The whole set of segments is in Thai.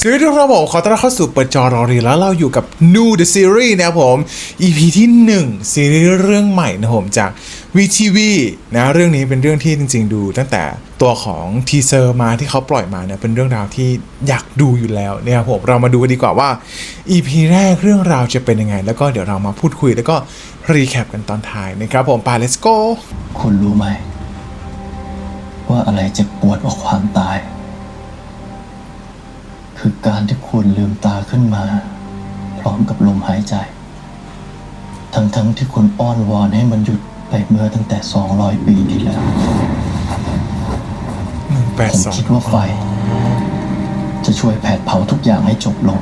สวัสดีทุกท่านผมขอต้อนรับเข้าสู่เปิดจอรอรีแล้วเราอยู่กับ New The Series นะครับผม EP ที่1ซีรีส์เรื่องใหม่นะผมจาก VTV นะเรื่องนี้เป็นเรื่องที่จริงๆดูตั้งแต่ตัวของทีเซอร์มาที่เขาปล่อยมาเนี่ยเป็นเรื่องราวที่อยากดูอยู่แล้วเนี่ยผมเรามาดูกันดีกว่าว่า EP แรกเรื่องราวจะเป็นยังไงแล้วก็เดี๋ยวเรามาพูดคุยแล้วก็รีแคปกันตอนท้ายนะครับผมไป let's go คุณรู้ไหมว่าอะไรเจ็บปวดกว่าความตายคือการที่คุณลืมตาขึ้นมาพร้อมกับลมหายใจทั้งที่คุณอ้อนวอนให้มันหยุดไปเมื่อตั้งแต่200 ปีที่แล้วผมคิดว่าไฟจะช่วยแผดเผาทุกอย่างให้จบลง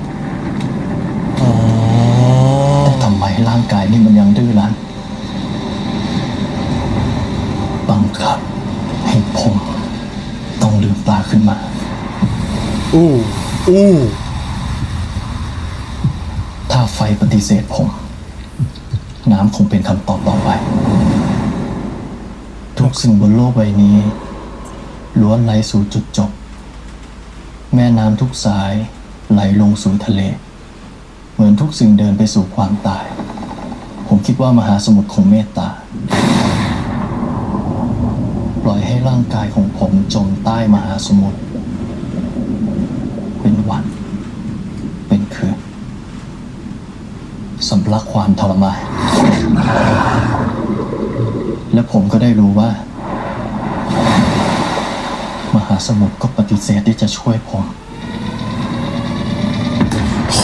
แต่ทำไมร่างกายนี่มันยังดื้อรั้นบังคับให้ผมต้องลืมตาขึ้นมาถ้าไฟปฏิเสธผมน้ำคงเป็นคำตอบต่อไปทุกสิ่งบนโลกใบนี้ล้วนไหลสู่จุดจบแม่น้ำทุกสายไหลลงสู่ทะเลเหมือนทุกสิ่งเดินไปสู่ความตายผมคิดว่ามหาสมุทรคงเมตตาปล่อยให้ร่างกายของผมจมใต้มหาสมุทรเป็นวันเป็นคืนสำลักความทรมานและผมก็ได้รู้ว่ามหาสมุทรก็ปฏิเสธที่จะช่วยผมโห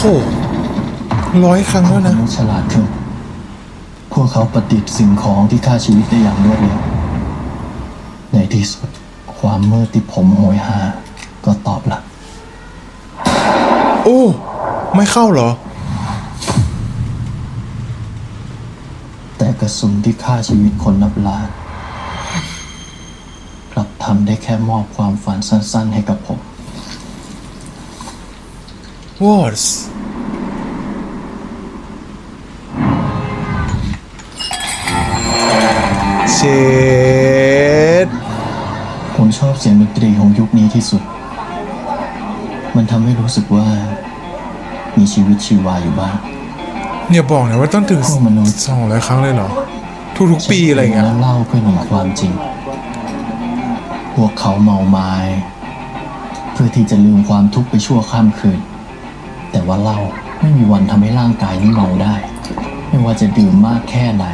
100 ครั้งแล้วนะมนุษย์ฉลาดขึ้นพวกเขาประดิษฐ์สิ่งของที่ฆ่าชีวิตได้อย่างรวดเร็วในที่สุดความมืดที่ผมโหยหาก็ตอบรับโอ้ไม่เข้าเหรอแต่กระสุนที่ฆ่าชีวิตคนนับล้านกลับทำได้แค่มอบความฝันสั้นๆให้กับผม What เชดผมชอบเสียงดนตรีของยุคนี้ที่สุดมันทำให้รู้สึกว่ามีชีวิตชีวาอยู่บ้างเนี่ยบอกนะว่าต้องถึง200 ครั้งเลยเหรอทุกๆปีอะไรเงี้ยแล้วเล่าเพื่อหนีความจริงพวกเขาเมาไม้เพื่อที่จะลืมความทุกข์ไปชั่วข้ามคืนแต่ว่าเหล้าไม่มีวันทำให้ร่างกายนี้เมาได้ไม่ว่าจะดื่มมากแค่ไหน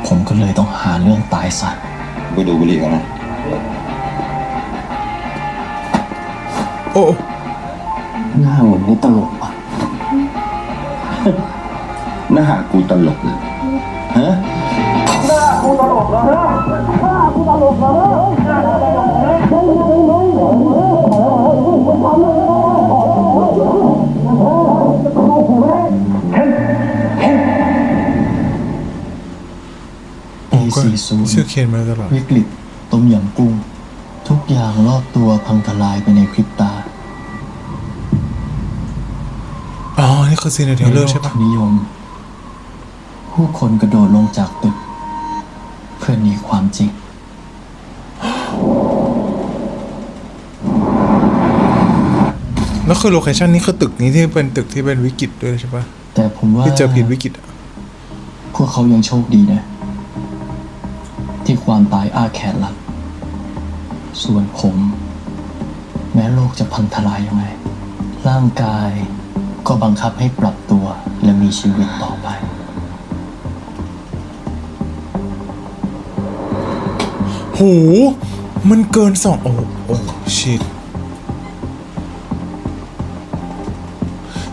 ผมก็เลยต้องหาเรื่องตายสัตว์ไปดูบุหรี่กันนะโอ้หน้าเหมือนไม่ตลกอ่ะหน้ากูตลกเลยฮะหน้ากูตลกเหรอหน้ากูตลกเหรอชื่อเคนมาตลอดวิกฤตต้มยำกุ้งทุกอย่างรอบตัวพังทลายไปในพริบตาอ๋อนี่คือซีนในเทเลอร์ใช่ปะนิยมผู้คนกระโดดลงจากตึกเพื่อหนีความจริงแล้วคือโลเคชั่นนี้คือตึกนี้ที่เป็นตึกที่เป็นวิกฤตด้วยใช่ปะแต่ผมว่าที่เจอผิดวิกฤตพวกเขายังโชคดีนะที่ความตายอ้าแขนหลังส่วนผมแม้โลกจะพังทลายยังไงร่างกายก็บังคับให้ปรับตัวและมีชีวิตต่อไปโหมันเกิน2โอ้ชิต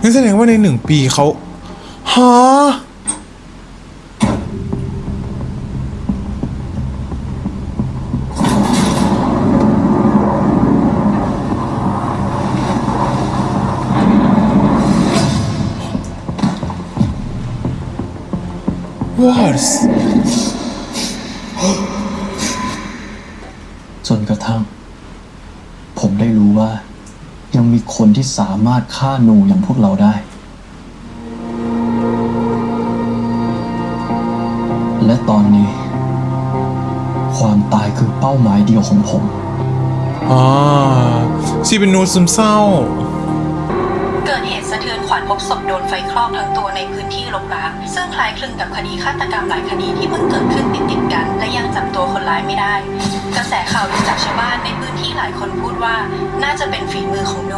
นั่นแสดงว่าใน1 ปีเขาฮะจนกระทั่งผมได้รู้ว่ายังมีคนที่สามารถฆ่าหนูอย่างพวกเราได้และตอนนี้ความตายคือเป้าหมายเดียวของผม อ๋อชีเป็นนูซึมเศร้า เกิดเหตุสะเทือนขวัญพบศพโดนไฟคลอกทั้งตัวในพื้นที่รกร้างซึ่งคล้ายคลึงกับคดีฆาตกรรมหลายคดีที่เพิ่งเกิดขึ้นติดกัน และยังจับตัวคนร้ายไม่ได้ กระแสข่าวลือจากชาวบ้านในพื้นที่หลายคนพูดว่าน่าจะเป็นฝีมือของโน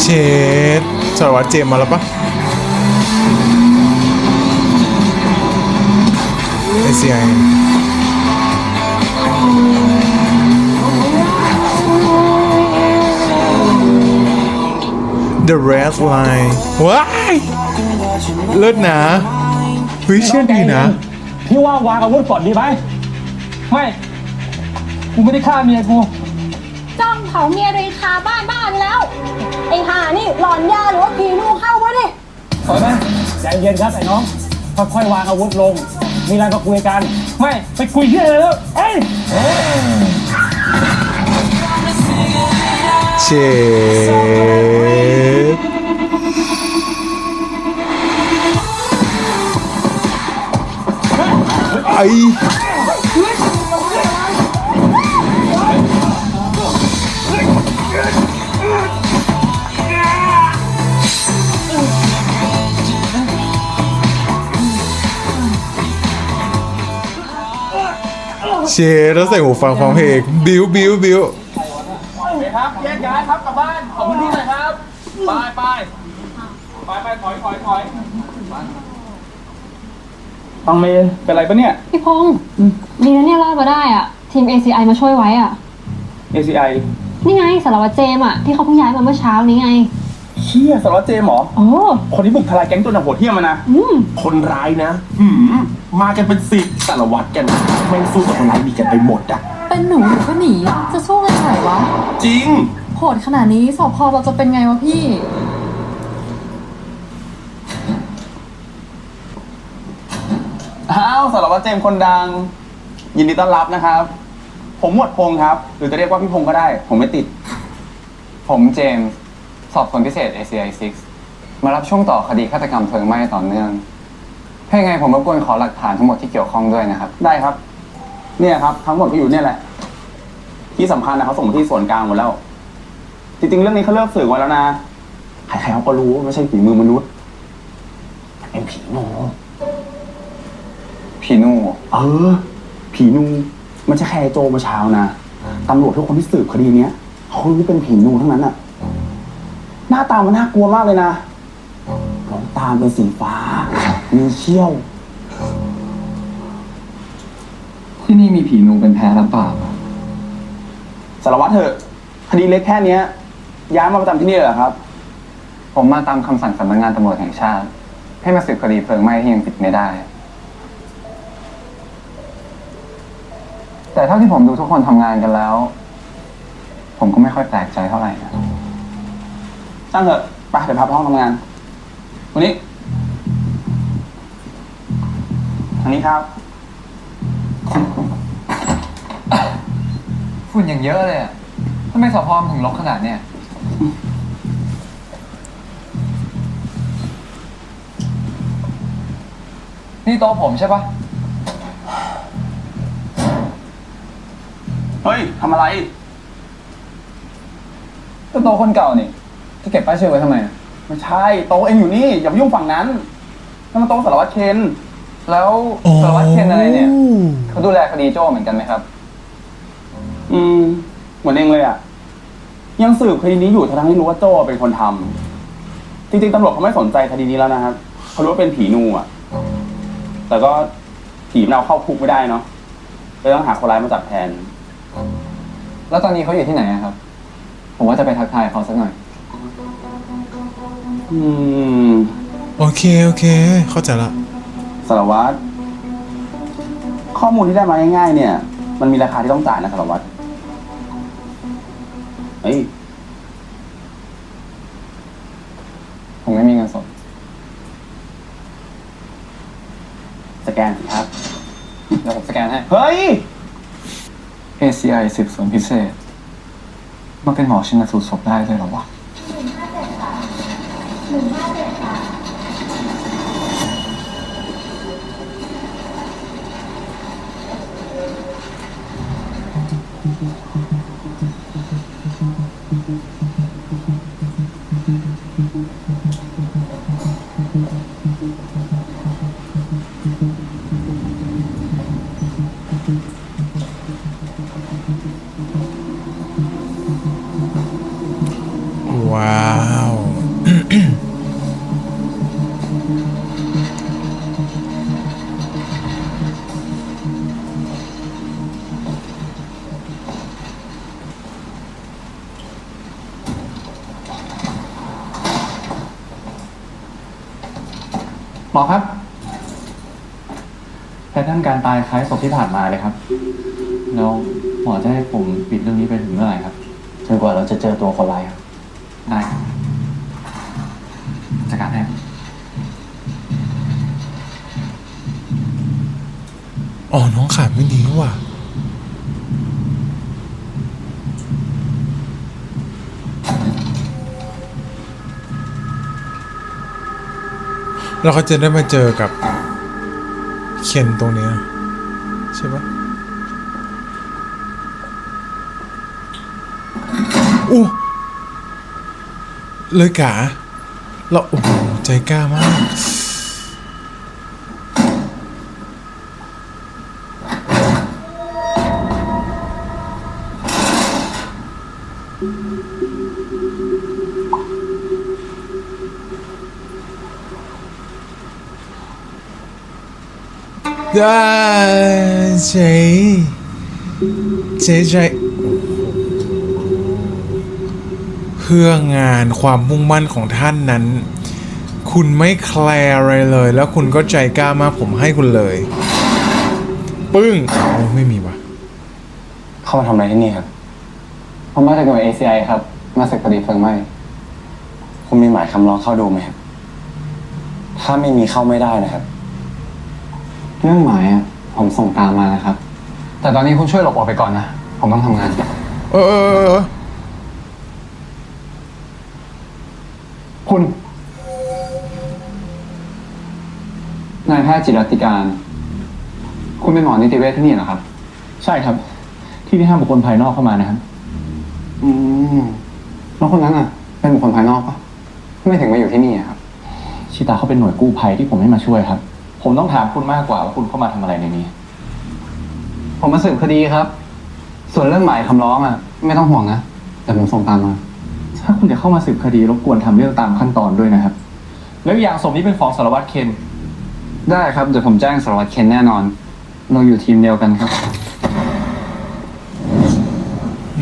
เชดสารวัตรเจมส์มาแล้วปะไอซีไอ The Red Line ว้ายเลิศนะเฮ้ยเชื่อดีนะ พี่ว่าวางอาวุธก่อนดีไหมไม่ กูไม่ได้ฆ่าเมียกู จ้องเผาเมียตัวเองคาบ้านแล้ว ไอ้ห่านี่หลอนยาหรือว่าผีลูกเข้าวะเนี่ย ถอยไหมใจเย็นครับไอ้น้อง ค่อยๆวางอาวุธลง มีอะไรมาคุยกัน ไม่ ไปคุยที่อะไรแล้วเอ้ย เชดไอเชดแล้วใส่หูฟังฟังเพลงบิวบิวบิว ครับแยกย้ายครับกลับบ้าน ขอบคุณที่หน่อยครับ ไปถอยตังเมนเป็นไรปะเนี่ย พี่พงษ์ดีนะเนี่ยรอดมาได้อ่ะ ทีม ACI มาช่วยไว้อ่ะ ACI นี่ไงสารวัตรเจมส์อ่ะ ที่เขาเพิ่งย้ายมาเมื่อเช้านี้ไง เชี่ยสารวัตรเจมส์เหรอ โอ้ คนที่บุกทลายแก๊งตัวหนักโหดเหี้ยมมานะ คนร้ายนะมากันเป็นสิบสารวัตรกันแม่งสู้กับคนร้ายดีกันไปหมดอะ เป็นหนูก็หนี จะสู้กันไหนวะ จริง โหดขนาดนี้สอบพอเราจะเป็นไงวะพี่ อ้าวสารวัตรเจมส์คนดัง ยินดีต้อนรับนะครับ ผมหมวดพงษ์ครับ หรือจะเรียกว่าพี่พงษ์ก็ได้ ผมไม่ติด ผมเจมส์สอบสวนพิเศษ ACI 6 มารับช่วงต่อคดีฆาตกรรมเพลิงไหม้ต่อเนื่อง ถ้ายังไงผมรบกวนขอหลักฐานทั้งหมดที่เกี่ยวข้องด้วยนะครับ ได้ครับ เนี่ยครับ ทั้งหมดก็อยู่เนี่ยแหละ ที่สำคัญนะเขาส่งมาที่ส่วนกลางหมดแล้ว จริงๆ เรื่องนี้เขาเลิกสืบไว้แล้วนะ ใครๆเขาก็รู้ว่าไม่ใช่ฝีมือมนุษย์เป็นผีโน พีนู ผีนูมันจะแค่ไอ้โจเมื่อเช้านะตำรวจทุกคนที่สืบคดีเนี้ยเขารู้เป็นผีนูทั้งนั้นอะหน้าตามันน่ากลัวมากเลยนะดวงตาเป็นสีฟ้า มีเขี้ยว ที่นี่มีผีนูเป็นแพ้รับเปล่า สารวัตรเถอะคดีเล็กแค่เนี้ยย้ายมาประจำที่นี่เลยเหรอครับ ผมมาตามคำสั่งสำนักงานตำรวจแห่งชาติ ให้มาสืบคดีเพลิงไหม้ที่ยังปิดไม่ได้ แต่เท่าที่ผมดูทุกคนทำงานกันแล้ว ผมก็ไม่ค่อยแปลกใจเท่าไหร่นะ ช่างเถอะไปเดี๋ยวพาไปห้องทำงาน วันนี้ อันนี้ครับ ฝุ่นอย่างเยอะเลยอ่ะทำไมสพมถึงรกขนาดเนี้ยนี่โต๊ะผมใช่ปะ เฮ้ยทำอะไร ก็โต๊ะคนเก่านี่จะเก็บป้ายชื่อไว้ทำไมอะ ไม่ใช่โต๊ะเองอยู่นี่ อย่าไปยุ่งฝั่งนั้นนั่นมันโต๊ะสารวัตรเคน แล้วสารวัตรเคนอะไรเนี่ยเขาดูแลคดีโจ้เหมือนกันไหมครับ เหมือนเองเลยอ่ะ ยังสืบคดีนี้อยู่ทั้งที่รู้ว่าโจ้เป็นคนทำจริงๆตำรวจเขาไม่สนใจคดีนี้แล้วนะครับเขารู้ว่าเป็นผีนูอ่ะ แต่ก็ผีมันเอาเข้าคุกไม่ได้เนาะเลยต้องหาคนร้ายมาจับแทน แล้วตอนนี้เขาอยู่ที่ไหนอะครับ ผมว่าจะไปทักทายเขาสักหน่อย โอเค โอเค เข้าใจละ สารวัตรข้อมูลที่ได้มาง่ายๆเนี่ย มันมีราคาที่ต้องจ่ายนะสารวัตรเฮ้ย ผมไม่มีเงินสด สแกนสิครับ เดี๋ยวผมสแกนให้ เฮ้ย ACI สืบสวนพิเศษมาเป็นหมอชันสูตรศพได้เลยเหรอวะ เ หมอครับแพทเทิร์นการตายคล้ายศพที่ผ่านมาเลยครับแล้วหมอจะให้ผมปิดเรื่องนี้ไปถึงเมื่อไหร่ครับจนกว่าเราจะเจอตัวคนร้ายครับได้ครับจัดการให้ อ๋อน้องขาไม่ดีนี่หว่าแล้วเขาจะได้มาเจอกับเคนตรงเนี้ยใช่ปะอู้เลยกะแล้วโอ้โหใจกล้ามาก ได้เจ๊ใจเพื่องานความมุ่งมั่นของท่านนั้น คุณไม่แคลร์อะไรเลย แล้วคุณก็ใจกล้ามากผมให้คุณเลย ปึ้งโอ้ไม่มีวะ เข้ามาทำอะไรที่นี่ครับผมมาจากหน่วย ACI ครับ มาศึกคดีเพลิงไหม้ คุณมีหมายคำร้องเข้าดูไหมครับ ถ้าไม่มีเข้าไม่ได้นะครับ เรื่องหมายอ่ะผมส่งตามมานะครับ แต่ตอนนี้คุณช่วยหลบออกไปก่อนนะ ผมต้องทำงาน เออ คุณ นายแพทย์จิรัติการ คุณเป็นหมอนิติเวชที่นี่เหรอครับ ใช่ครับ ที่นี่ห้ามบุคคลภายนอกเข้ามานะครับ อืมแล้วคนนั้นอ่ะ เป็นบุคคลภายนอกปะไม่ถึงมาอยู่ที่นี่อะครับ ชิตาเขาเป็นหน่วยกู้ภัยที่ผมให้มาช่วยครับ ผมต้องถามคุณมากกว่าว่าคุณเข้ามาทำอะไรในนี้ ผมมาสืบคดีครับ ส่วนเรื่องหมายคำร้องอ่ะ ไม่ต้องห่วงนะเดี๋ยวผมส่งตามมา ถ้าคุณจะเข้ามาสืบคดีรบกวนทำเรื่องตามขั้นตอนด้วยนะครับ แล้วอย่างศพนี้เป็นของสารวัตรเคน ได้ครับ เดี๋ยวผมแจ้งสารวัตรเคนแน่นอน เราอยู่ทีมเดียวกันครับ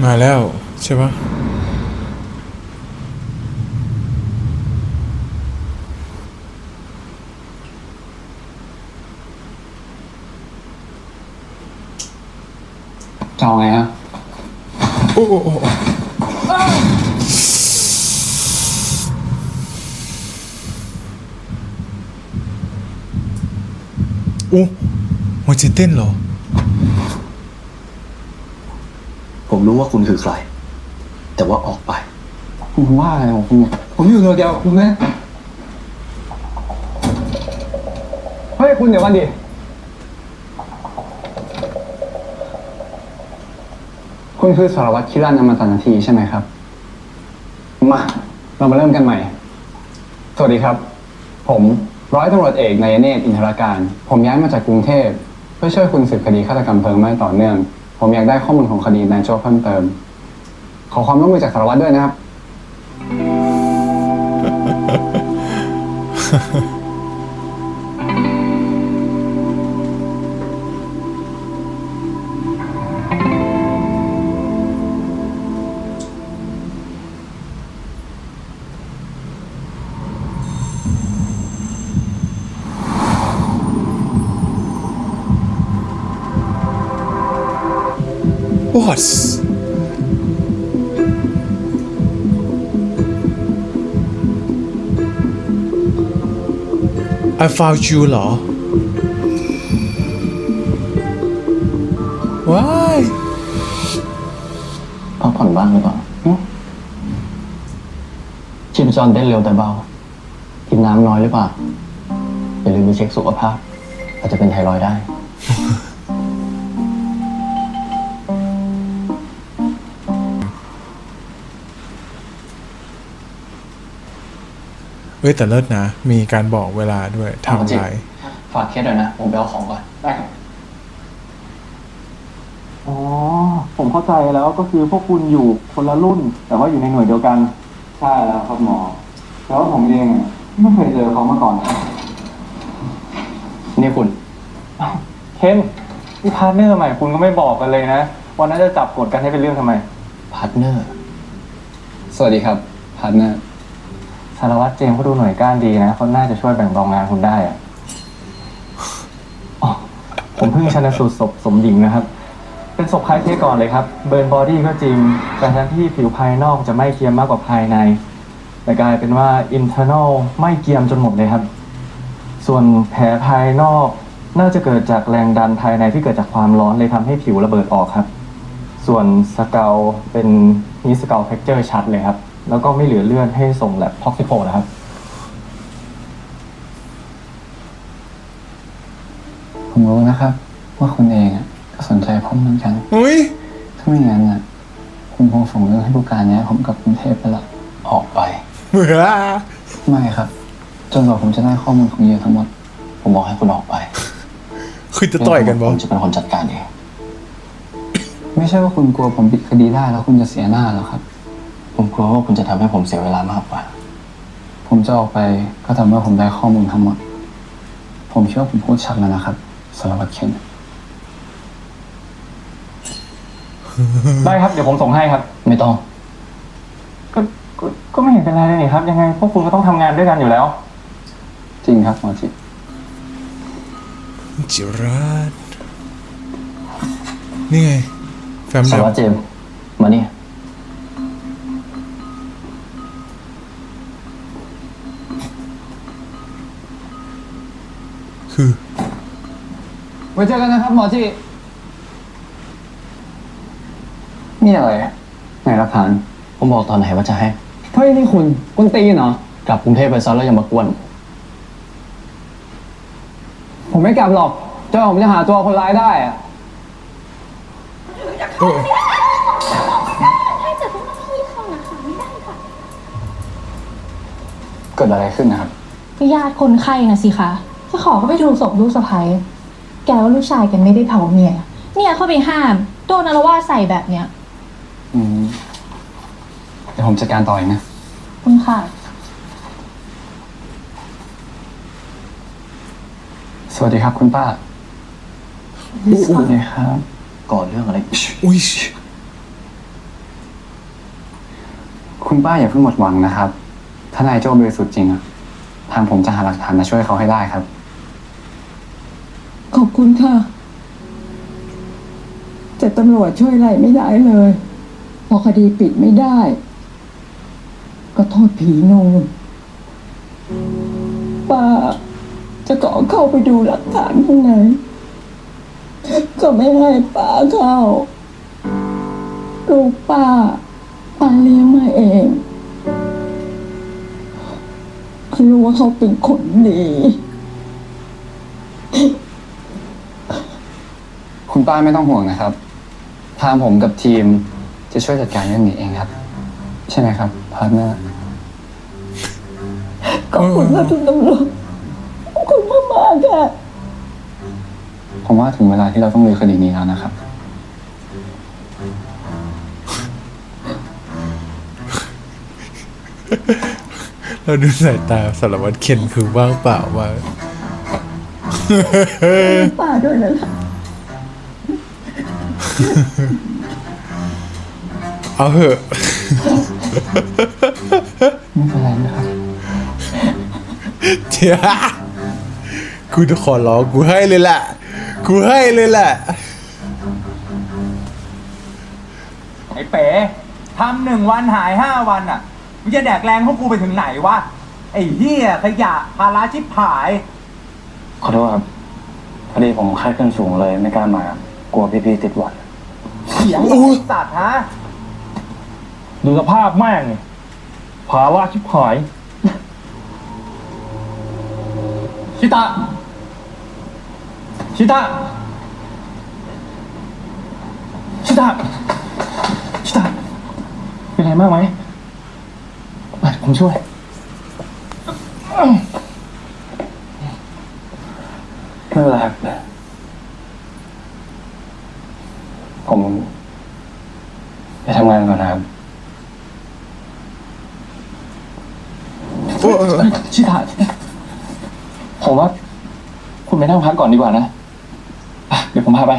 มาแล้วใช่ปะจะเอาไงฮะ โอ้โอ้โอ้โอ้หัวใจเต้นเหรอ ผมรู้ว่าคุณคือใคร แต่ว่าออกไป คุณว่าอะไรของคุณเนี่ยผมอยู่ตัวเดียวกับคุณนะเฮ้ยคุณเดี๋ยวกันดิ คุณคือสารวัตรคิรันอมตะนาทีใช่ไหมครับ มาเรามาเริ่มกันใหม่ สวัสดีครับ ผมร้อยตำรวจเอกนายเนตรอินทรการ ผมย้ายมาจากกรุงเทพเพื่อช่วยคุณสืบคดีฆาตกรรมเพลิงไหม้ต่อเนื่อง ผมอยากได้ข้อมูลของคดีนายโจ้เพิ่มเติม ขอความร่วมมือจากสารวัตรด้วยนะครับ What I found you เหรอ Why พักผ่อนบ้างหรือเปล่าชีพจรเต้นเร็วแต่เบา กินน้ำน้อยหรือเปล่า อย่าลืมไปเช็คสุขภาพ อาจจะเป็นไทรอยด์ได้ เฮ้ยแต่เลิศนะ มีการบอกเวลาด้วยทำไร ฝากเคสหน่อยนะ ผมไปเอาของก่อน ได้ครับ อ๋อ ผมเข้าใจแล้วก็คือพวกคุณอยู่คนละรุ่น แต่ว่าอยู่ในหน่วยเดียวกัน ใช่แล้วครับหมอแต่ว่าผมเองไม่เคยเจอเขามาก่อน นี่คุณ เคนนี่พาร์ทเนอร์ใหม่คุณก็ไม่บอกกันเลยนะ วันนั้นจะจับกดกันให้เป็นเรื่องทำไม พาร์ทเนอร์ สวัสดีครับพาร์ทเนอร์ ส สารวัตรเจมส์เขาดูหน่วยก้านดีนะเขาน่าจะช่วยแบ่งเบางานคุณได้อะอ๋อผมเพิ่งชันสูตรศพสมหญิงนะครับ เป็นศพคล้ายเทก่อนเลยครับ เบิร์นบอดี้ก็จริง แต่แทนที่ผิวภายนอกจะไหม้เกรียมมากกว่าภายใน แต่กลายเป็นว่า internal ไหม้เกรียมจนหมดเลยครับ ส่วนแผลภายนอกน่าจะเกิดจากแรงดันภายในที่เกิดจากความร้อนเลยทำให้ผิวระเบิดออกครับ ส่วนสเกลเป็นมีสเกลเท็กเจอร์ชัดเลยครับ แล้วก็ไม่เหลือเลือดให้ส่งแลบพ็อกซิโคนะครับ ผมรู้นะครับ ว่าคุณเองอะก็สนใจผมเหมือนกัน อุ้ย ถ้าไม่งั้นอ่ะ คุณคงส่งเรื่องให้ผู้การย้ายผมกลับกรุงเทพไปละออกไป เหมือ ไม่ครับ จนกว่าผมจะได้ข้อมูลของเหยื่อทั้งหมด ผมบอกให้คุณออกไป คือจะต่อยกันบอ ผมจะเป็นคนจัดการเอง ไม่ใช่ว่าคุณกลัวผมปิดคดีได้แล้วคุณจะเสียหน้าหรอกครับ ผมกลัวว่าคุณจะทำให้ผมเสียเวลามากกว่า ผมจะออกไปก็ทำเมื่อผมได้ข้อมูลทั้งหมด ผมเชื่อว่าผมพูดชัดแล้วนะครับสารวัตรเคน ได้ครับ เดี๋ยวผมส่งให้ครับ ไม่ต้อง ก็ไม่เห็นเป็นไรเลยนี่ครับ ยังไงพวกคุณก็ต้องทำงานด้วยกันอยู่แล้ว จริงครับหมอจิต จิรัตน์นี่ไง แฟม สาร แล วัตรเจมส์มานี่ คือ ไว้เจอกันนะครับหมอจินี่อะไรไหนหลักฐาน ผมบอกตอนไหนว่าจะให้ เฮ้ยนี่คุณตีนเหรอกลับกรุงเทพไปซะแล้วอย่ามากวน ผมไม่กลับหรอกจนผมจะหาตัวคนร้ายได้อะ ให้จัดเจ้าหน้าที่เข้านะคะไม่ได้ค่ะ เกิดอะไรขึ้นนะครับ ญาติคนไข้นะสิคะจะขอเขาไปดูศพลูกสะใภ้แกว่าลูกชายแกไม่ได้เผาเมียเนี่ยเข้าไปห้ามโดนอาละวาดใส่แบบเนี้ย เดี๋ยวผมจัดการต่อเองนะ คุณค่ะ สวัสดีครับคุณป้า สวัสดีครับ ก่อนเรื่องอะไร อุ้ย คุณป้าอย่าเพิ่งหมดหวังนะครับ ถ้านายโจ้บริสุทธิ์จริงอะทางผมจะหาหลักฐานมาช่วยเขาให้ได้ครับ ขอบคุณค่ะ แต่ตำรวจช่วยอะไรไม่ได้เลย พอคดีปิดไม่ได้ ก็โทษผีนูนป้าจะขอเข้าไปดูหลักฐานข้างในก็ไม่ให้ป้าเข้า ลูกป้าเลี้ยงมาเองรู้ว่าเขาเป็นคนดี คุณป้าไม่ต้องห่วงนะครับ ทางผมกับทีมจะช่วยจัดการเรื่องนี้เองครับ ใช่ไหมครับพาร์ทเนอร์ ขอบคุณค่ะคุณตำรวจขอบคุณมากๆค่ะ ผมว่าถึงเวลาที่เราต้องลุยคดีนี้แล้วนะครับ เราดูสายตาสารวัตรเคนคือว่างเปล่ามาก ป้าด้วยนะคะ เอาเหอะ ไม่เป็นไรนะครับ เจ้ากูจะขอร้องกูให้เลยแหละ กูให้เลยแหละ ไอ้เป๋ทำ1 วันหาย5 วันอ่ะมึงจะแดกแรงพวกกูไปถึงไหนวะ ไอ้เหี้ยขยะภาระชิบหาย ขอโทษครับ พอดีผมไข้ขึ้นสูงเลยไม่กล้ามา กลัวพี่ๆติดหวัด เสียงสัตว์ฮะ ดูสภาพแม่งภาวะชิบหาย ชิตะ ชิตะ ชิตะ ชิตะ เป็นไรมากไหมมาผมช่วย ไม่เป็นไรครับ ผมไปทำงานก่อนนะครับ ชิตะผมว่า คุณไปนั่งพักก่อนดีกว่านะอ่ะเดี๋ยวผมพาไป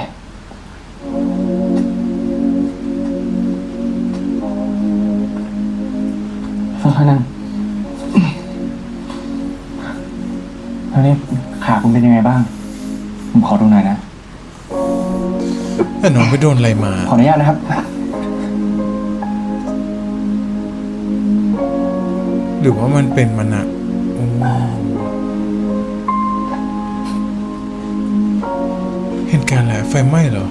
ค่อยๆนั่ง แล้วนี่ขาคุณเป็นยังไงบ้าง ผมขอดูหน่อยนะ แต่น้องไปโดนอะไรมา ขออนุญาตนะครับ หรือว่ามันเป็นมันอะโอ้เหตุการณ์อะไรไฟไหม้เหรอ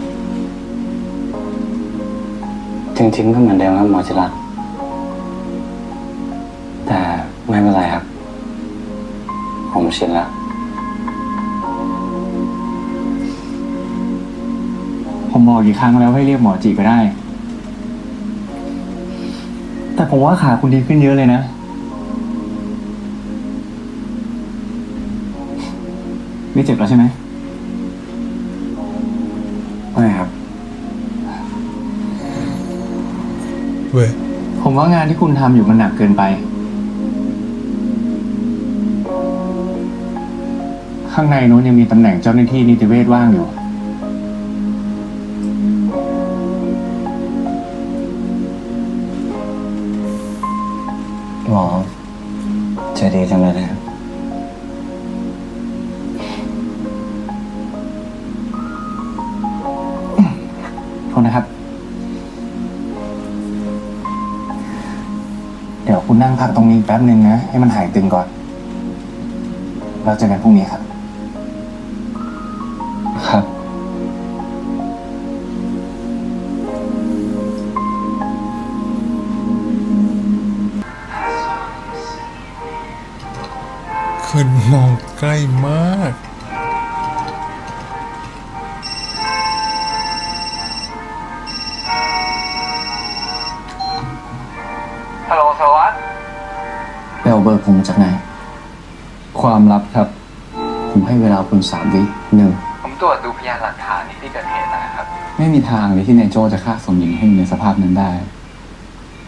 จริงๆก็เหมือนเดิมครับหมอจิรัตน์แต่ไม่เป็นไรครับ ผมชินแล้ว ผมบอกกี่ครั้งแล้วให้เรียกหมอจีก็ได้ แต่ผมว่าขาคุณดีขึ้นเยอะเลยนะ ไม่เจ็บแล้วใช่ไหม ไม่ครับ เว้ย ผมว่างานที่คุณทำอยู่มันหนักเกินไป ข้างในนู้นยังมีตำแหน่งเจ้าหน้าที่นิติเวชว่างอยู่ หมอใจดีจังเลยนะครับ โทษนะครับ เดี๋ยวคุณนั่งพักตรงนี้แป๊บนึงนะ ให้มันหายตึงก่อน เราเจอกันพรุ่งนี้ครับ ครับ คือมองใกล้มาก ฮัลโหลสวัสดิ์ไปเอาเบอร์ผมมาจากไหน ความลับครับ ผมให้เวลาคุณ3 วิหนึ่ง ผมตรวจดูพยานหลักฐานในที่เกิดเหตุนะครับ ไม่มีทางเลยที่นายโจจะฆ่าสมหญิงให้อยู่ในสภาพนั้นได้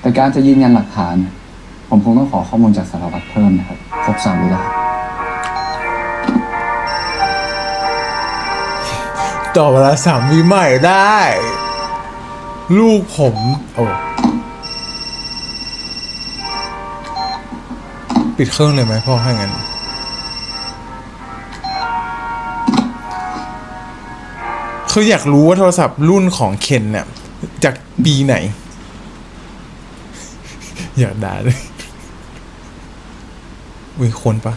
แต่การจะยืนยันหลักฐาน ผมคงต้องขอข้อมูลจากสารวัตรเพิ่มนะครับ ครบ3 วิแล้ว ต่อเวลา3 วิใหม่ได้ ลูกผมโอ้ปิดเครื่องเลยไหมพ่อให้งั้น คืออยากรู้ว่าโทรศัพท์รุ่นของเคนเนี่ยจากปีไหน อยากด่าเลยอุ้ยคนปะ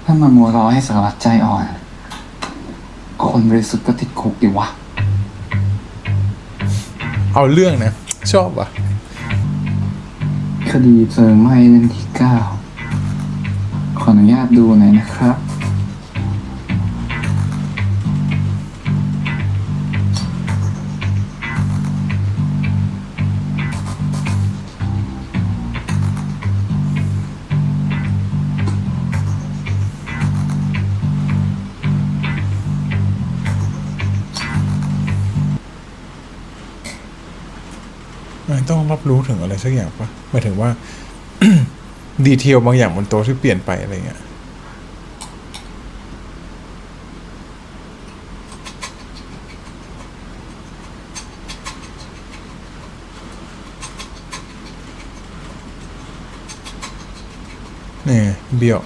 ถ้ามามัวรอให้สารวัตรใจอ่อน คนบริสุทธิ์ก็ติดคุกดีวะ เอาเรื่องนะ ชอบว่ะ คดีเพลิงไหม้เล่มที่ 9 ขออนุญาตดูหน่อยนะครับ มันต้องรับรู้ถึงอะไรสักอย่างปะหมายถึงว่า ดีเทลบางอย่างบนโต๊ะที่เปลี่ยนไปอะไรเงี้ย นี่เบี้ยว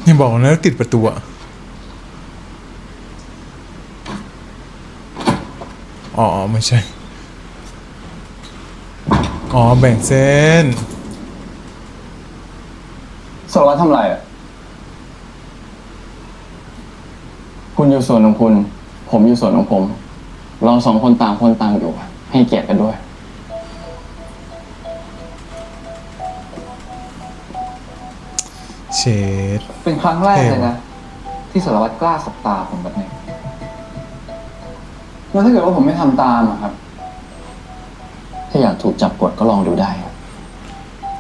อย่าบอกนะติดประตูอะอ๋อไม่ใช่ อ๋อแบ่งเส้น สารวัตรทำไรอ่ะ คุณอยู่ส่วนของคุณ ผมอยู่ส่วนของผม เรา2 คนต่างคนต่างอยู่ ให้เกียรติกันด้วย เชด เป็นครั้งแรกเลยนะ ที่สารวัตรกล้าสบตาผมแบบนี้แล้วถ้าเกิดว่าผมไม่ทำตามอะครับ าอยากถูกจับกดก็ลองดูได้ครับ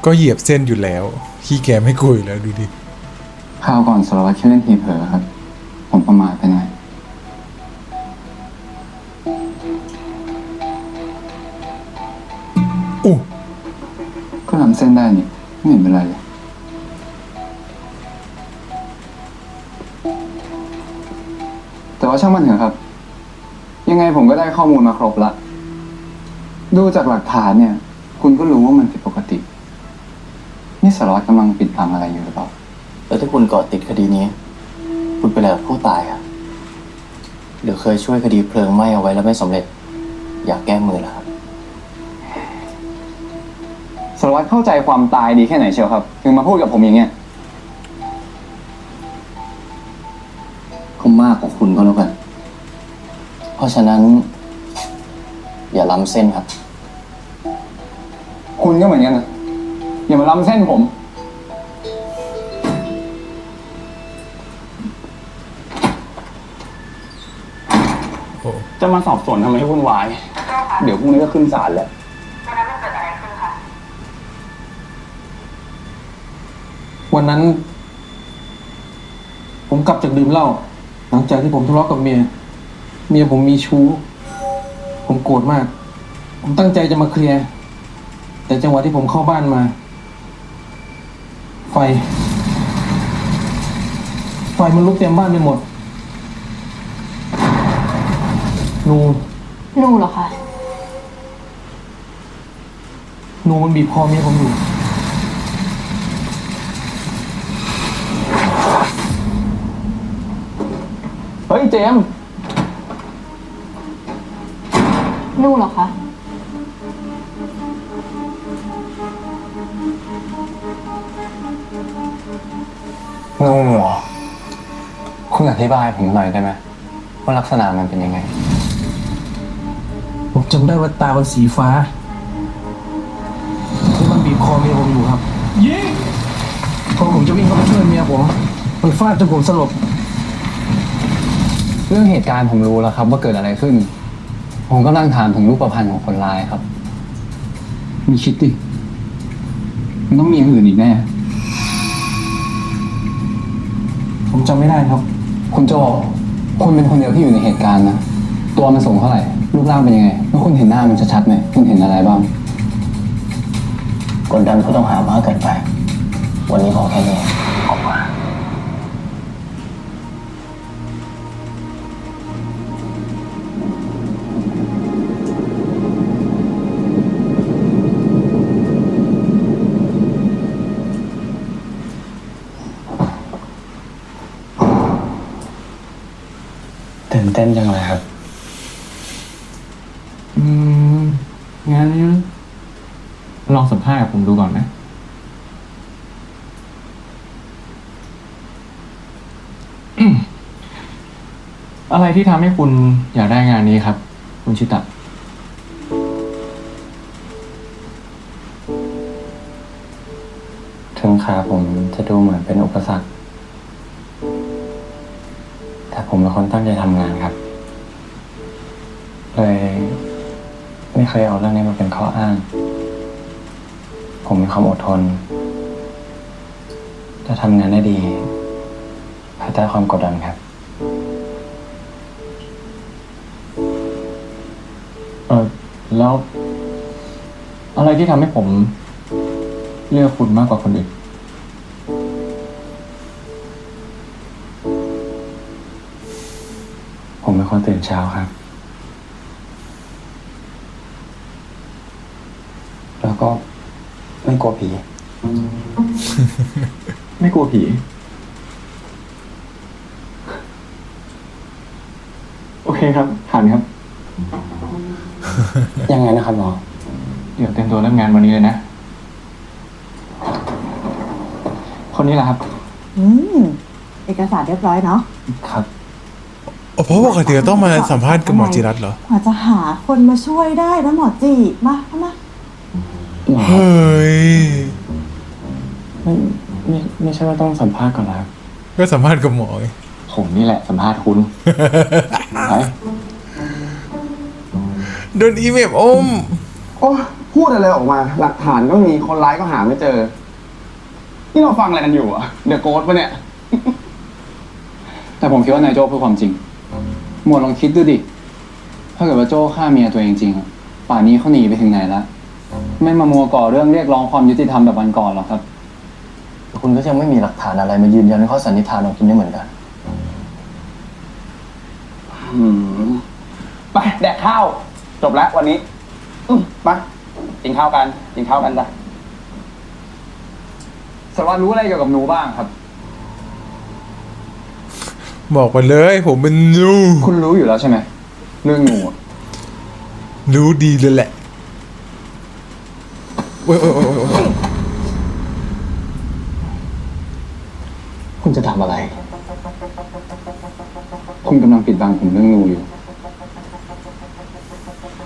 ก็เหยียบเส้นอยู่แล้วขี้แกไม่กุยแล้วดูดิ คราวก่อนสารวัตรแค่เล่นทีเผลอครับ ผมประมาทไปหน่อยก็ทำเส้นได้นี่ไม่เห็นเป็นไรเลย แต่ว่าช่างมันเถอะครับ ยังไงผมก็ได้ข้อมูลมาครบละ ดูจากหลักฐานเนี่ย คุณก็รู้ว่ามันผิดปกติ นี่สารวัตรกำลังปิดบังอะไรอยู่หรือเปล่า แล้วถ้าคุณเกาะติดคดีนี้ คุณเป็นอะไรกับผู้ตายครับหรือเคยช่วยคดีเพลิงไหม้เอาไว้แล้วไม่สำเร็จ อยากแก้มือเหรอครับ สารวัตรเข้าใจความตายดีแค่ไหนเชียวครับ ถึงมาพูดกับผมอย่างเงี้ย ก็มากกว่าคุณก็แล้วกัน เพราะฉะนั้น อย่าล้ำเส้นครับ คุณก็เหมือนกันนะอย่ามาล้ำเส้นผม จะมาสอบสวนทำไมให้วุ่นวาย เดี๋ยวพรุ่งนี้ก็ขึ้นศาลแล้ว วันนั้น ผมกลับจากดื่มเหล้าหลังจากที่ผมทะเลาะกับเมียผมมีชู้ ผมโกรธมาก ผมตั้งใจจะมาเคลียร์แต่จังหวะที่ผมเข้าบ้านมา ไฟมันลุกเต็มบ้านไปหมดนู เหรอคะ มันบีบคอเมียผมอยู่ เฮ้ยเจมส์ เหรอคะ งูเหรอ คุณอธิบายผมหน่อยได้ไหมว่าลักษณะมันเป็นยังไง ผมจำได้ว่าตามันสีฟ้าที่มันบีบคอเมียผมอยู่ครับยิงพอผมจะวิ่งเข้าไปช่วยเมียผมมันฟาดจนผมสลบ เรื่องเหตุการณ์ผมรู้แล้วครับว่าเกิดอะไรขึ้น ผมกำลังถามถึงรูปพรรณของคนร้ายครับ มีคิดดิมันต้องมีอย่างอื่นอีกแน่ ผมจำไม่ได้ครับ คุณโจคุณเป็นคนเดียวที่อยู่ในเหตุการณ์นะ ตัวมันสูงเท่าไหร่ รูปร่างเป็นยังไง แล้วคุณเห็นหน้ามันชัดๆไหมคุณเห็นอะไรบ้าง กดดันผู้ต้องหามากเกินไป วันนี้พอแค่นี้ออกมา ตื่นเต้นจังเลยครับ งั้นลองสัมภาษณ์กับผมดูก่อนนะ อะไรที่ทำให้คุณอยากได้งานนี้ครับ คุณชิตะ ถึงขาผมจะดูเหมือนเป็นอุปสรรค แต่ผมเป็นคนตั้งใจทำงานครับ เลยไม่เคยเอาเรื่องนี้มาเป็นข้ออ้าง ผมมีความอดทน จะทำงานได้ดีภายใต้ความกดดันครับ แล้ว อะไรที่ทำให้ผมเลือกคุณมากกว่าคนอื่น ผมเป็นคนตื่นเช้าครับ แล้วก็ไม่กลัวผี ไม่กลัวผี โอเคครับ ผ่านครับ ยังไงนะครับหมอ เดี๋ยวเตรียมตัวเริ่มงานวันนี้เลยนะ คนนี้แหละครับ เอกสารเรียบร้อยเนาะ ครับ เพราะปกติก็ต้องมาสัมภาษณ์กับหมอจิรัตน์เหรอ กว่าจะหาคนมาช่วยได้นะหมอจีมา เฮ้ย ไม่ใช่ว่าต้องสัมภาษณ์ก่อนนะครับ ก็สัมภาษณ์กับหมอไง ผมนี่แหละสัมภาษณ์คุณ ไป โดนอีเมลอม โอ้ผ พูดอะไรออกมา หลักฐานก็มีคนร้ายก็หาไม่เจอ นี่เราฟังอะไรกันอยู่อะเดอะโกสปะเนี่ย แต่ผมคิดว่านายโจ้พูดความจริง หมวดลองคิดดูดิ ถ้าเกิดว่าโจ้ฆ่าเมียตัวเองจริงอะป่านนี้เขาหนีไปถึงไหนแล้ว ไม่มามัวก่อเรื่องเรียกร้องความยุติธรรมแบบวันก่อนหรอกครับ คุณก็ยังไม่มีหลักฐานอะไรมายืนยันข้อสันนิษฐานของคุณได้เหมือนกัน ไปแดกข้าว จบแล้ววันนี้มากินข้าวกันจ้ะ สารวัตรรู้อะไรเกี่ยวกับหนูบ้างครับ บอกไปเลยผมเป็นนู คุณรู้อยู่แล้วใช่ไหมเรื่องหนูอะ รู้ดีเลยแหละโอ้ย คุณจะทำอะไร คุณกำลังปิดบังผมเรื่องหนูอยู่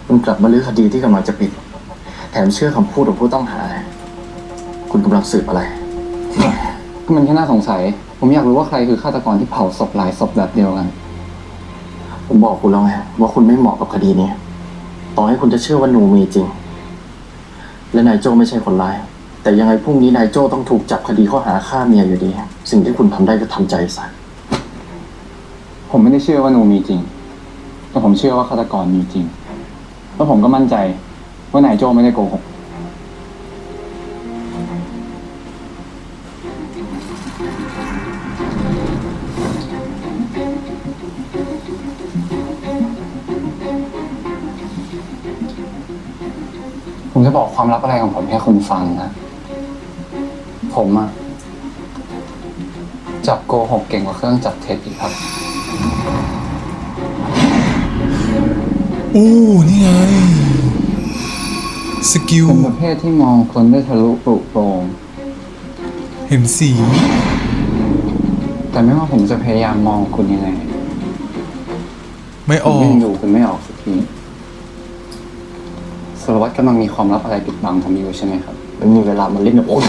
คุณกลับมาลื้อคดีที่กำลังจะปิด แถมเชื่อคำพูดของผู้ต้องหา คุณกำลังสืบอะไร ก็มันแค่น่าสงสัย ผมอยากรู้ว่าใครคือฆาตกรที่เผาศพหลายศพแบบเดียวกัน ผมบอกคุณแล้วไงว่าคุณไม่เหมาะกับคดีนี้ ต่อให้คุณจะเชื่อว่าหนูมีจริง และนายโจ้ไม่ใช่คนร้าย แต่ยังไงพรุ่งนี้นายโจ้ต้องถูกจับคดีข้อหาฆ่าเมียอยู่ดี สิ่งที่คุณทำได้ก็ทำใจซะ ผมไม่ได้เชื่อว่าหนูมีจริง แต่ผมเชื่อว่าฆาตกรมีจริง แล้วผมก็มั่นใจว่านายโจ้ไม่ได้โกหก ผมจะบอกความลับอะไรของผมให้คุณฟังนะ ผมอะจับโกหกเก่งกว่าเครื่องจับเท็จอีกครับ โอ้นี่ไงสกิล เป็นประเภทที่มองคนได้ทะลุปลุโปร่ง เห็นสี แต่ไม่ว่าผมจะพยายามมองคุณยังไง ไม่อ ผม อก ยังดูคุณไม่ออกสักทีสารวัตรกำลังมีความลับอะไรปิดบังผมอยู่ใช่ไหมครับ ไม่มีเวลามาเล่นกับผม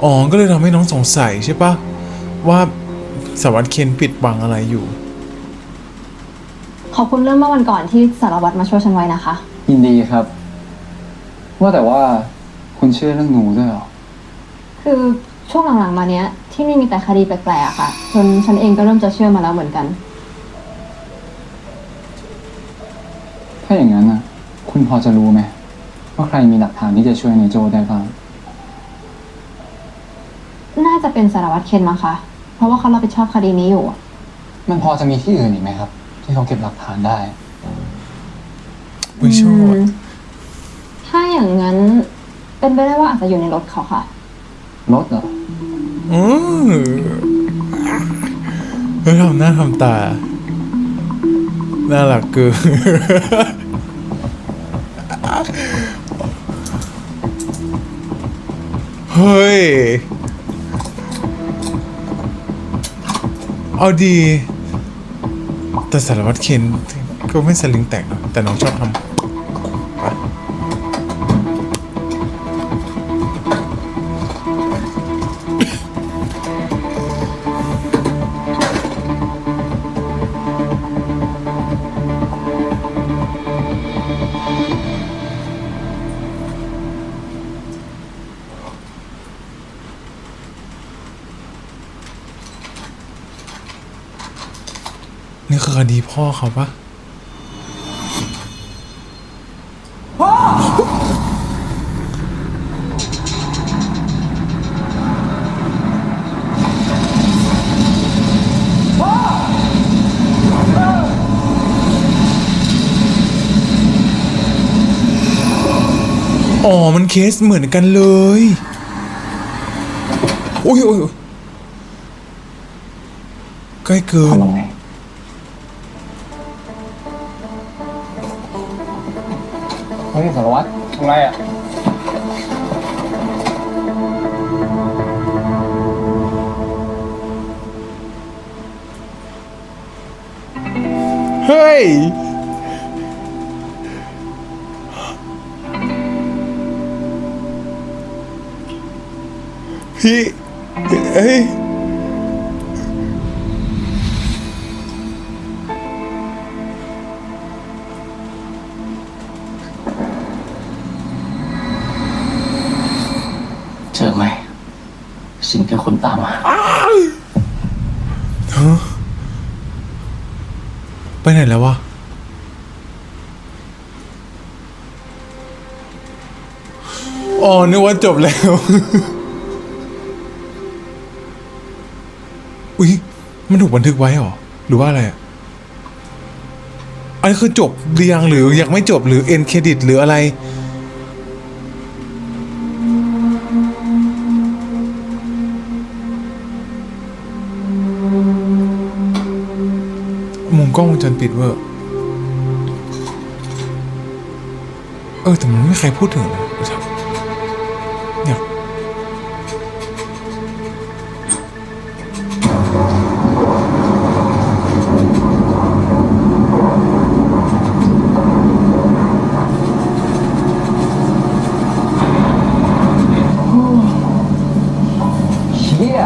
อ๋อก็เลยทำให้น้องสงสัยใช่ปะว่าสารวัตรเคนปิดบังอะไรอยู่ ขอบคุณเรื่องเมื่อวันก่อนที่สารวัตรมาช่วยฉันไว้นะคะ ยินดีครับ ว่าแต่ว่าคุณเชื่อเรื่องหนูด้วยเหรอ คือช่วงหลังๆมาเนี้ย ที่นี่มีแต่คดีแปลกๆอะค่ะจนฉันเองก็เริ่มจะเชื่อมาแล้วเหมือนกัน ถ้าอย่างนั้นนะคุณพอจะรู้ไหมว่าใครมีหลักฐานที่จะช่วยนายโจได้บ้าง น่าจะเป็นสารวัตรเคนมั้งคะ เพราะว่าเขารับผิดชอบคดีนี้อยู่อะ มันพอจะมีที่อื่นอีกไหมครับ ที่เขาเก็บหลักฐานได้ ไม่ชอบ ถ้าอย่างนั้นเป็นไปได้ว่าอาจจะอยู่ในรถเขาค่ะ รถเหรอ แล้วทำหน้าทำตา น่ารักเกิน เฮ้ย เอาดี แต่สารวัตรเคนก็ไม่สลิงแต่งเนอะแต่น้องชอบทำ นี่คือคดีพ่อเขาปะอ๋อ มันเคสเหมือนกันเลยโอ้ยโอ้ยโอ้ยใกล้เกิน ทำไง เฮ้ยสารวัตรทำไรอ่ะ เฮ้ย พี่ เอ้ย พ นแค่คนตามมา ฮะไปไหนแล้ววะอ๋อนึกว่าจบแล้ว อุ๊ยมันถูกบันทึกไว้เหรอหรือว่าอะไรอ่ะอันนี้คือจบหรือยังหรือยังไม่จบหรือเอ็นเครดิตหรืออะไรมุมกล้องวงจรปิดเวอร์แต่มันไม่มีใครพูดถึงนะอยาก เชี่ย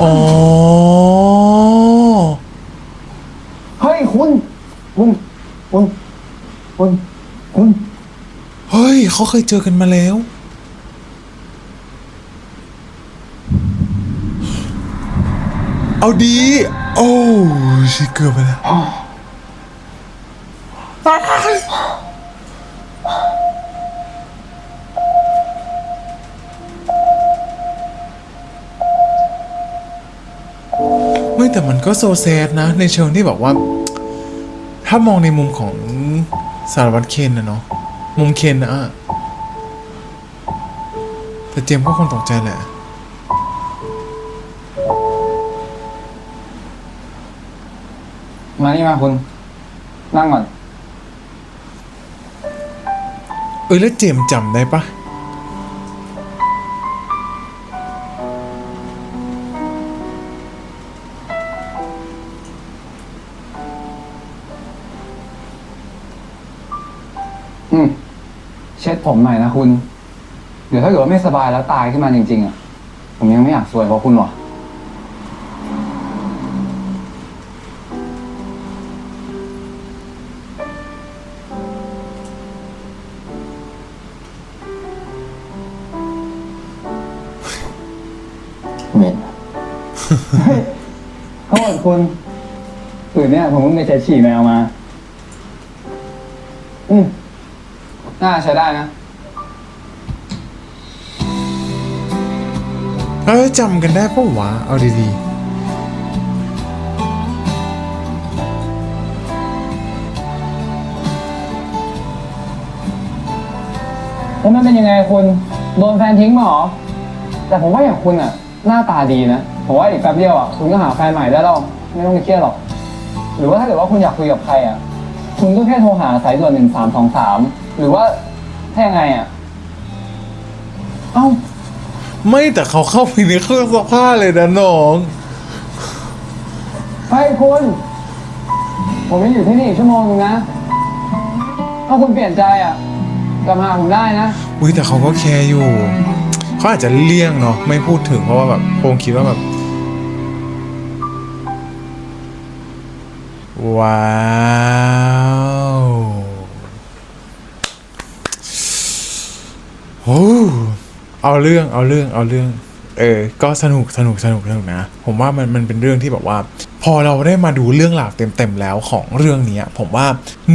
อ๋อ เฮ้ยคุณ เฮ้ยเขาเคยเจอกันมาแล้ว เอาดี โอ้ชิเกือบไปแล้วไม่แต่มันก็โซแซดนะ ในเชิงที่แบบว่า ถ้ามองในมุมของสารวัตรเคนนะเนาะมุมเคนนะแต่เจมส์ก็คงตกใจแหละ มานี่มาคุณ นั่งก่อน แล้วเจมส์จำได้ปะ เช็ดผมหน่อยนะคุณ เดี๋ยวถ้าเกิดว่าไม่สบายแล้วตายขึ้นมาจริงๆอ่ะ ผมยังไม่อยากซวยเพราะคุณหรอก เหม็น โทษคุณเนี่ยผมเพิ่งไปเช็ดฉี่แมวมา น่าใช้ได้นะ จำกันได้ปะวะเอาดี แล้วมันเป็นยังไงคุณ โดนแฟนทิ้งมาหรอ แต่ผมว่าอย่างคุณอ่ะ หน้าตาดีนะ ผมว่าอีกแป๊บเดียวอ่ะคุณก็หาแฟนใหม่ได้แล้ว ไม่ต้องเครียดหรอก หรือว่าถ้าเกิดว่าคุณอยากคุยกับใครอ่ะ คุณก็แค่โทรหาสายด่วน1323หรือว่าถ้ายังไงอ่ะ เอ้า ๆ ไม่แต่เขาเข้าไปในเครื่องซักผ้าเลยนะน้อง เฮ้ยคุณ ผมยังอยู่ที่นี่อีกชั่วโมงนึงนะ ถ้าคุณเปลี่ยนใจอ่ะกลับมาหาผมได้นะ อุ้ยแต่เขาก็แคร์อยู่ เขาอาจจะเลี่ยงเนาะไม่พูดถึงเพราะว่าแบบคงคิดว่าแบบว้าวโอ้เอาเรื่องก็สนุกนะผมว่ามันเป็นเรื่องที่แบบว่า พอเราได้มาดูเรื่องราวเต็มๆแล้วของเรื่องนี้ผมว่า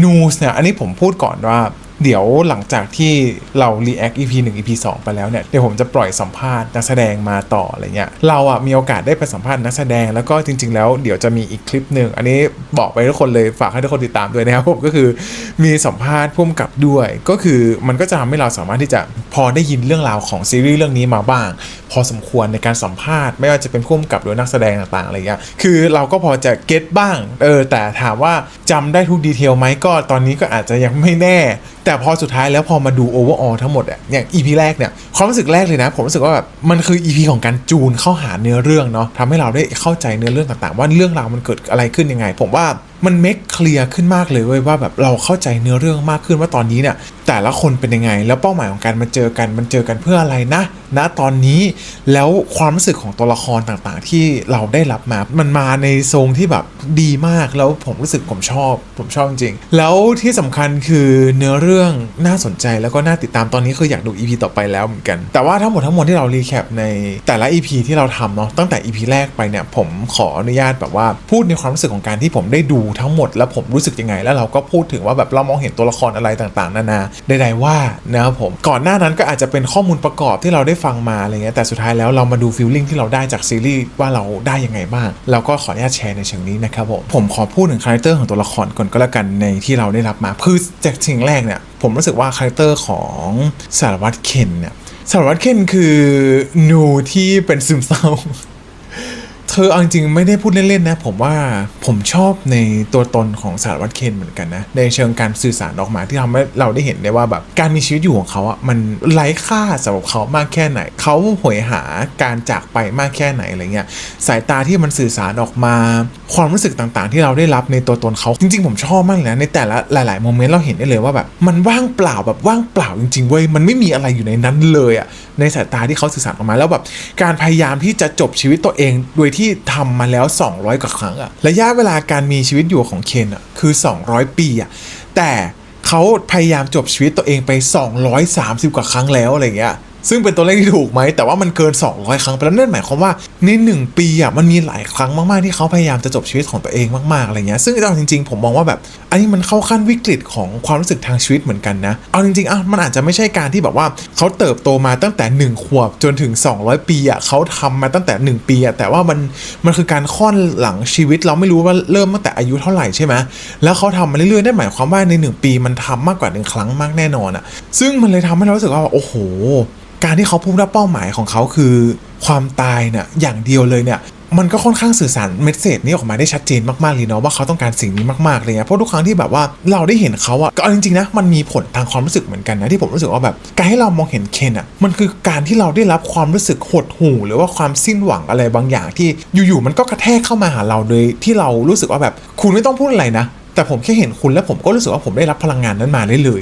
News เนี่ยอันนี้ผมพูดก่อนว่าเดี๋ยวหลังจากที่เรา react EP 1 EP 2 ไปแล้วเนี่ยเดี๋ยวผมจะปล่อยสัมภาษณ์นักแสดงมาต่ออะไรเงี้ยเรามีโอกาสได้ไปสัมภาษณ์นักแสดงแล้วก็จริงๆแล้วเดี๋ยวจะมีอีกคลิปหนึ่งอันนี้บอกไปทุกคนเลยฝากให้ทุกคนติดตามด้วยนะครับผมก็คือมีสัมภาษณ์พุ่มกับด้วยก็คือมันก็จะทำให้เราสามารถที่จะพอได้ยินเรื่องราวของซีรีส์เรื่องนี้มาบ้างพอสมควรในการสัมภาษณ์ไม่ว่าจะเป็นพุ่มกับหรือนักแสดงต่างๆอะไรเงี้ยคือเราก็พอจะเก็ตบ้างแต่ถามว่าจำได้ทุกดีเทลไหมก็ตอนนี้ก็อาจจะยังไม่แน่แต่พอสุดท้ายแล้วพอมาดูโอเวอร์ออลทั้งหมดอย่าง EP แรกเนี่ยความรู้สึกแรกเลยนะผมรู้สึกว่าแบบมันคือ EP ของการจูนเข้าหาเนื้อเรื่องเนาะทำให้เราได้เข้าใจเนื้อเรื่องต่างๆว่าเรื่องราวมันเกิดอะไรขึ้นยังไงผมว่ามันเมคเคลียร์ขึ้นมากเลยเว้ยว่าแบบเราเข้าใจเนื้อเรื่องมากขึ้นว่าตอนนี้เนี่ยแต่ละคนเป็นยังไงแล้วเป้าหมายของการมาเจอกันเพื่ออะไรนะ ณตอนนี้แล้วความรู้สึกของตัวละครต่างๆที่เราได้รับมามันมาในทรงที่แบบดีมากแล้วผมรู้สึกผมชอบจริงๆแล้วที่สำคัญคือเนื้อเรื่องน่าสนใจแล้วก็น่าติดตามตอนนี้คืออยากดู EP ต่อไปแล้วเหมือนกันแต่ว่าทั้งหมดที่เรารีแคปในแต่ละ EP ที่เราทำเนาะตั้งแต่ EP แรกไปเนี่ยผมขออนุญาตแบบว่าพูดในความรู้สึกของการที่ผมได้ดูทั้งหมดแล้วผมรู้สึกยังไงแล้วเราก็พูดถึงว่าแบบเรามองเห็นตัวละครอะไรต่างๆนานาใดๆว่านะครับผมก่อนหน้านั้นก็อาจจะเป็นข้อมูลประกอบที่เราได้ฟังมาอะไรเงี้ยแต่สุดท้ายแล้วเรามาดูฟีลลิ่งที่เราได้จากซีรีส์ว่าเราได้ยังไงบ้างแล้วก็ขออนุญาตแชร์ในเชิงนี้นะครับผมขอพูดถึงคาแรคเตอร์ของตัวละครก่อนก็แล้วกันในที่เราได้รับมาคือจากสิ่งแรกเนี่ยผมรู้สึกว่าคาแรคเตอร์ของสารวัตรเคนเนี่ยสารวัตรเคนคือหนูที่เป็นซึมเศร้าเธอเอาจริงไม่ได้พูดเล่นๆนะผมว่าผมชอบในตัวตนของสารวัตรเคนเหมือนกันนะในเชิงการสื่อสารออกมาที่ทำให้เราได้เห็นได้ว่าแบบการมีชีวิตอยู่ของเขาอ่ะมันไร้ค่าสำหรับเขามากแค่ไหนเขาหวยหาการจากไปมากแค่ไหนอะไรเงี้ยสายตาที่มันสื่อสารออกมาความรู้สึกต่างๆที่เราได้รับในตัวตนเขาจริงๆผมชอบมากเลยนะในแต่ละหลายๆโมเมนต์เราเห็นได้เลยว่าแบบมันว่างเปล่าแบบว่างเปล่าจริงๆเว้ยมันไม่มีอะไรอยู่ในนั้นเลยอ่ะในสายตาที่เขาสื่อสารออกมาแล้วแบบการพยายามที่จะจบชีวิตตัวเองโดยที่ทำมาแล้ว200กว่าครั้งอะระยะเวลาการมีชีวิตอยู่ของเคนอะคือ200ปีอะแต่เขาพยายามจบชีวิตตัวเองไป230กว่าครั้งแล้วอะไรเงี้ยซึ่งเป็นตัวเลขที่ถูกไหมแต่ว่ามันเกิน200ครั้งไปแล้วนั่นหมายความว่าใน1ปีอ่ะมันมีหลายครั้งมากๆที่เขาพยายามจะจบชีวิตของตัวเองมากๆอะไรเงี้ยซึ่งเอาจริงๆผมมองว่าแบบอันนี้มันเข้าขั้นวิกฤตของความรู้สึกทางชีวิตเหมือนกันนะเอาจริงๆมันอาจจะไม่ใช่การที่แบบว่าเขาเติบโตมาตั้งแต่1ขวบจนถึง200ปีอ่ะเขาทำมาตั้งแต่1ปีอ่ะแต่ว่ามันคือการค่อนหลังชีวิตเราไม่รู้ว่าเริ่มตั้งแต่อายุเท่าไหร่ใช่ไหมแล้วเขาทำมาเรื่อยๆนั่นหมายความว่าใน1ปีมันทำมากกว่า1ครั้งมากแน่นอนอ่ะซึ่งมันเลยทำให้เรารู้สึกว่าโอ้โหการที่เขาพูดว่าเป้าหมายของเขาคือความตายเนี่ยอย่างเดียวเลยเนี่ยมันก็ค่อนข้างสื่อสารเมสเสจนี้ออกมาได้ชัดเจนมากๆเลยเนาะว่าเขาต้องการสิ่งนี้มากๆเลยเพราะทุกครั้งที่แบบว่าเราได้เห็นเขาอะก็เอาจริงๆนะมันมีผลทางความรู้สึกเหมือนกันนะที่ผมรู้สึกว่าแบบการให้เรามองเห็นเคนอะมันคือการที่เราได้รับความรู้สึกหดหู่หรือว่าความสิ้นหวังอะไรบางอย่างที่อยู่ๆมันก็กระแทกเข้ามาหาเราโดยที่เรารู้สึกว่าแบบคุณไม่ต้องพูดอะไรนะแต่ผมแค่เห็นคุณแล้วผมก็รู้สึกว่าผมได้รับพลังงานนั้นมาได้เลย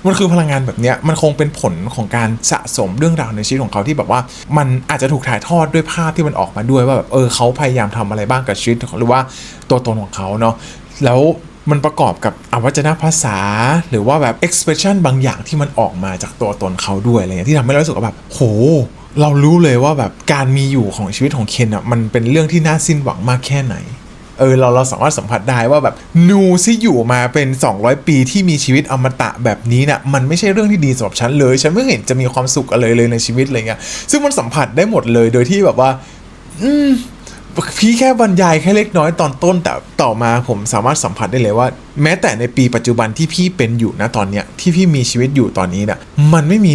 มันคือพลังงานแบบเนี้ยมันคงเป็นผลของการสะสมเรื่องราวในชีวิตของเขาที่แบบว่ามันอาจจะถูกถ่ายทอดด้วยภาพที่มันออกมาด้วยว่าแบบเขาพยายามทำอะไรบ้างกับชีวิตหรือว่าตัวตนของเขาเนาะแล้วมันประกอบกับอวัจนภาษาหรือว่าแบบ expression บางอย่างที่มันออกมาจากตัวตนเขาด้วยอะไรเงี้ยที่ทำให้เรารู้สึกว่าแบบโหเรารู้เลยว่าแบบการมีอยู่ของชีวิตของเคนอ่ะมันเป็นเรื่องที่น่าสิ้นหวังมากแค่ไหนเราสามารถสัมผัสได้ว่าแบบนูที่อยู่มาเป็น200ปีที่มีชีวิตอมตะแบบนี้เนี่ยมันไม่ใช่เรื่องที่ดีสำหรับฉันเลยฉันไม่เห็นจะมีความสุขอะไรเลยในชีวิตอะไรเงี้ยซึ่งมันสัมผัสได้หมดเลยโดยที่แบบว่าพี่แค่บรรยายแค่เล็กน้อยตอนต้นแต่ต่อมาผมสามารถสัมผัสได้เลยว่าแม้แต่ในปีปัจจุบันที่พี่เป็นอยู่นะตอนเนี้ยที่พี่มีชีวิตอยู่ตอนนี้เนี่ยมันไม่มี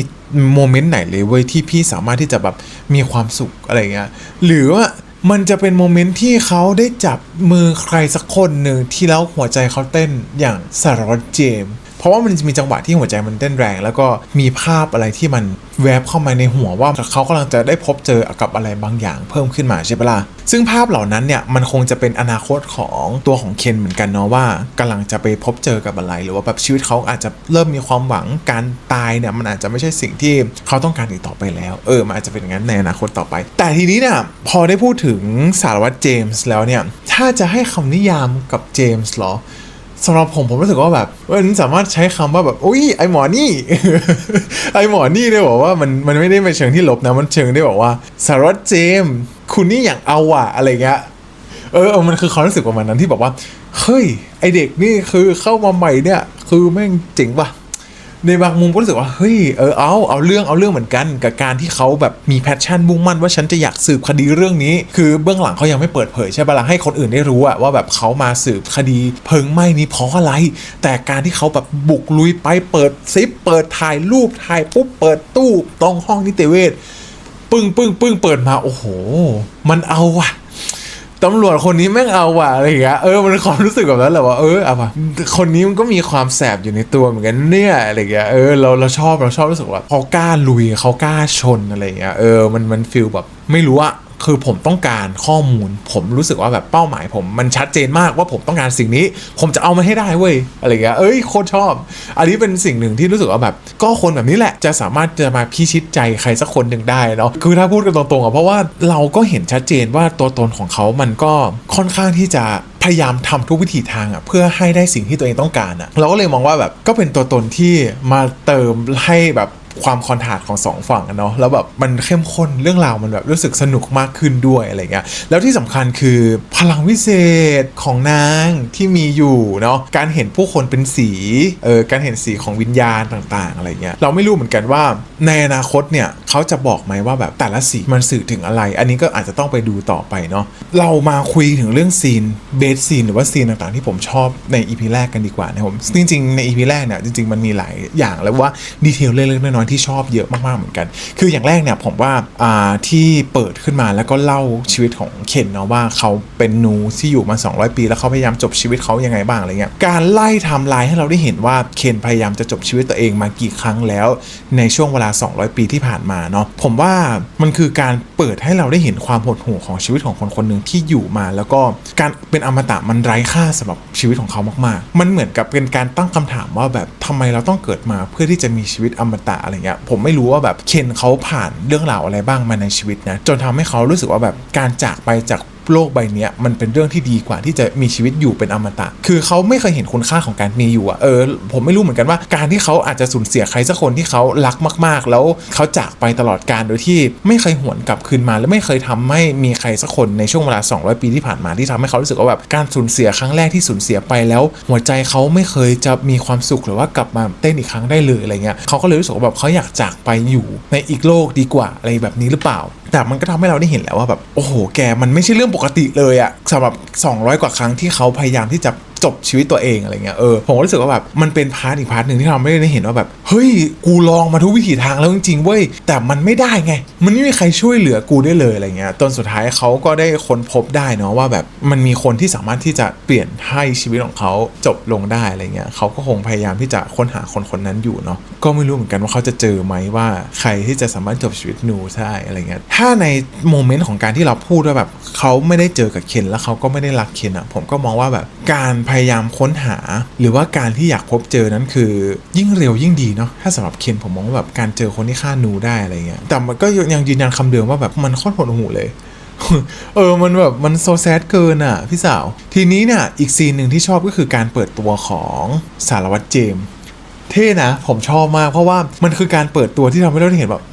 โมเมนต์ไหนเลยเว้ยที่พี่สามารถที่จะแบบมีความสุขอะไรเงี้ยหรือว่ามันจะเป็นโมเมนต์ที่เขาได้จับมือใครสักคนหนึ่งที่แล้วหัวใจเขาเต้นอย่างสารวัตรเจมส์เพราะว่ามันจะมีจังหวะที่หัวใจมันเต้นแรงแล้วก็มีภาพอะไรที่มันแวบเข้ามาในหัวว่าเขากำลังจะได้พบเจอกับอะไรบางอย่างเพิ่มขึ้นมาใช่ปะล่ะซึ่งภาพเหล่านั้นเนี่ยมันคงจะเป็นอนาคตของตัวของเคนเหมือนกันเนาะว่ากำลังจะไปพบเจอกับอะไรหรือว่าแบบชีวิตเขาอาจจะเริ่มมีความหวังการตายเนี่ยมันอาจจะไม่ใช่สิ่งที่เขาต้องการอีกต่อไปแล้วมันอาจจะเป็นอย่างนั้นในอนาคตต่อไปแต่ทีนี้เนี่ยพอได้พูดถึงสารวัตรเจมส์แล้วเนี่ยถ้าจะให้คำนิยามกับเจมส์หรอสำหรับผมรู้สึกว่าแบบมันสามารถใช้คำว่าแบบอุ้ยไอหมอนี่ ไอหมอนี่ได้บอกว่ามันไม่ได้เป็นเชิงที่ลบนะมันเชิงได้บอกว่าสารวัตรเจมส์คุณนี่อย่างเอาอะอะไรเงี้ยมันคือความรู้สึกประมาณนั้นที่บอกว่าเฮ้ยไอเด็กนี่คือเข้ามาใหม่เนี่ยคือแม่งเจ๋งว่ะในบางมุมก็รู้สึกว่าเฮ้ยเอาเรื่องเหมือนกันกับการที่เขาแบบมีแพชชั่นมุ่งมั่นว่าฉันจะอยากสืบคดีเรื่องนี้คือเบื้องหลังเขายังไม่เปิดเผยใช่ปะล่ะให้คนอื่นได้รู้อะว่าแบบเขามาสืบคดีเพลิงไหม้นี้เพราะอะไรแต่การที่เขาแบบบุกลุยไปเปิดซิปเปิดถ่ายรูปถ่ายปุ๊บเปิดตู้ตรงห้องนิติเวชปึ้งเปิดมาโอ้โหมันเอาว่ะตำรวจคนนี้แม่งเอาว่ะอะไรอย่างเงี้ยมันความรู้สึกแบบนั้นแหละว่าเอาว่ะคนนี้มันก็มีความแสบอยู่ในตัวเหมือนกันเนี่ยอะไรอย่างเงี้ยเราชอบรู้สึกว่าเขากล้าลุยเขากล้าชนอะไรอย่างเงี้ยมันฟีลแบบไม่รู้อะ คือผมต้องการข้อมูลผมรู้สึกว่าแบบเป้าหมายผมมันชัดเจนมากว่าผมต้องการสิ่งนี้ผมจะเอามาให้ได้เว้ยอะไรเงี้ยโคตรชอบอันนี้เป็นสิ่งหนึ่งที่รู้สึกว่าแบบก็คนแบบนี้แหละจะสามารถจะมาพิชิตใจใครสักคนหนึ่งได้เนาะคือถ้าพูดกันตรงๆเพราะว่าเราก็เห็นชัดเจนว่าตัวตนของเขามันก็ค่อนข้างที่จะพยายามทำทุกวิถีทางเพื่อให้ได้สิ่งที่ตัวเองต้องการเราก็เลยมองว่าแบบก็เป็นตัวตนที่มาเติมให้แบบความคอนทราสต์ของสองฝั่งเนาะแล้วแบบมันเข้มข้นเรื่องราวมันแบบรู้สึกสนุกมากขึ้นด้วยอะไรเงี้ยแล้วที่สำคัญคือพลังวิเศษของนางที่มีอยู่เนาะการเห็นผู้คนเป็นสีการเห็นสีของวิญญาณต่างๆอะไรเงี้ยเราไม่รู้เหมือนกันว่าในอนาคตเนี่ยเขาจะบอกไหมว่าแบบแต่ละสีมันสื่อถึงอะไรอันนี้ก็อาจจะต้องไปดูต่อไปเนาะเรามาคุยถึงเรื่องซีนเบสซีนหรือว่าซีนต่างๆที่ผมชอบใน EP แรกกันดีกว่านะผมจริงๆใน EP แรกเนี่ยจริงๆมันมีหลายอย่างแล้วว่าดีเทลเล็กๆน้อยๆที่ชอบเยอะมากๆเหมือนกันคืออย่างแรกเนี่ยผมว่าที่เปิดขึ้นมาแล้วก็เล่าชีวิตของเคนเนาะว่าเขาเป็นนูที่อยู่มา200ปีแล้วเขาพยายามจบชีวิตเขายังไงบ้างอะไรเงี้ยการไล่ไทม์ไลน์ให้เราได้เห็นว่าเคนพยายามจะจบชีวิตตัวเองมากี่ครั้งแล้วในช่วงเวลา200ปีที่ผ่านมาเนาะผมว่ามันคือการเปิดให้เราได้เห็นความหดหู่ของชีวิตของคนคนหนึ่งที่อยู่มาแล้วก็การเป็นอมตะมันไร้ค่าสำหรับชีวิตของเขามากๆมันเหมือนกับเป็นการตั้งคำถามว่าแบบทำไมเราต้องเกิดมาเพื่อที่จะมีชีวิตอมตะอะไรเงี้ยผมไม่รู้ว่าแบบเคนเขาผ่านเรื่องราวอะไรบ้างมาในชีวิตนะจนทำให้เขารู้สึกว่าแบบการจากไปจากโลกใบนี้มันเป็นเรื่องที่ดีกว่าที่จะมีชีวิตอยู่เป็นอมตะคือเขาไม่เคยเห็นคุณค่าของการมีอยู่ผมไม่รู้เหมือนกันว่าการที่เขาอาจจะสูญเสียใครสักคนที่เขารักมากๆแล้วเขาจากไปตลอดกาลโดยที่ไม่เคยหวนกลับคืนมาและไม่เคยทำให้มีใครสักคนในช่วงเวลา200ปีที่ผ่านมาที่ทำให้เขารู้สึกว่าแบบการสูญเสียครั้งแรกที่สูญเสียไปแล้วหัวใจเขาไม่เคยจะมีความสุขหรือว่ากลับมาเต้นอีกครั้งได้เลยอะไรเงี้ยเขาก็เลยรู้สึกว่าแบบเขาอยากจากไปอยู่ในอีกโลกดีกว่าอะไรแบบนี้หรือเปล่าแต่มันก็ทำให้เราได้เห็นแล้วว่าแบบโอ้โหแกมันไม่ใช่เรื่องปกติเลยสำหรับ200กว่าครั้งที่เขาพยายามที่จะจบชีวิตตัวเองอะไรเงี้ยผมก็รู้สึกว่าแบบมันเป็นพาร์ทอีกพาร์ทหนึ่งที่เราไม่ได้เห็นว่าแบบเฮ้ยกูลองมาทุกวิถีทางแล้วจริงๆเว้ยแต่มันไม่ได้ไงมันไม่มีใครช่วยเหลือกูได้เลยอะไรเงี้ยจนสุดท้ายเขาก็ได้ค้นพบได้เนาะว่าแบบมันมีคนที่สามารถที่จะเปลี่ยนให้ชีวิตของเขาจบลงได้อะไรเงี้ยเขาก็คงพยายามที่จะค้นหาคนคนนั้นอยู่เนาะก็ไม่รู้เหมือนกันว่าเขาจะเจอไหมว่าใครที่จะสามารถจบชีวิตนูได้อะไรเงี้ยถ้าในโมเมนต์ของการที่เราพูดว่าแบบเขาไม่ได้เจอกับเคนแล้วเขาก็ไม่ได้รักเคนผมก็มองว่าแบบการพยายามค้นหาหรือว่าการที่อยากพบเจอนั้นคือยิ่งเร็วยิ่งดีเนาะถ้าสำหรับเคนผมมองว่าแบบการเจอคนที่ฆ่านูได้อะไรเงี้ยแต่มันก็ยังยืนยันคำเดิมว่าแบบมันโคตรหดหู่เลย มันแบบมันโซแซดเกินพี่สาวทีนี้เนี่ยอีกซีนหนึ่งที่ชอบก็คือการเปิดตัวของสารวัตรเจมส์เท่นะผมชอบมากเพราะว่ามันคือการเปิดตัวที่ทำให้เราได้เห็นแบบ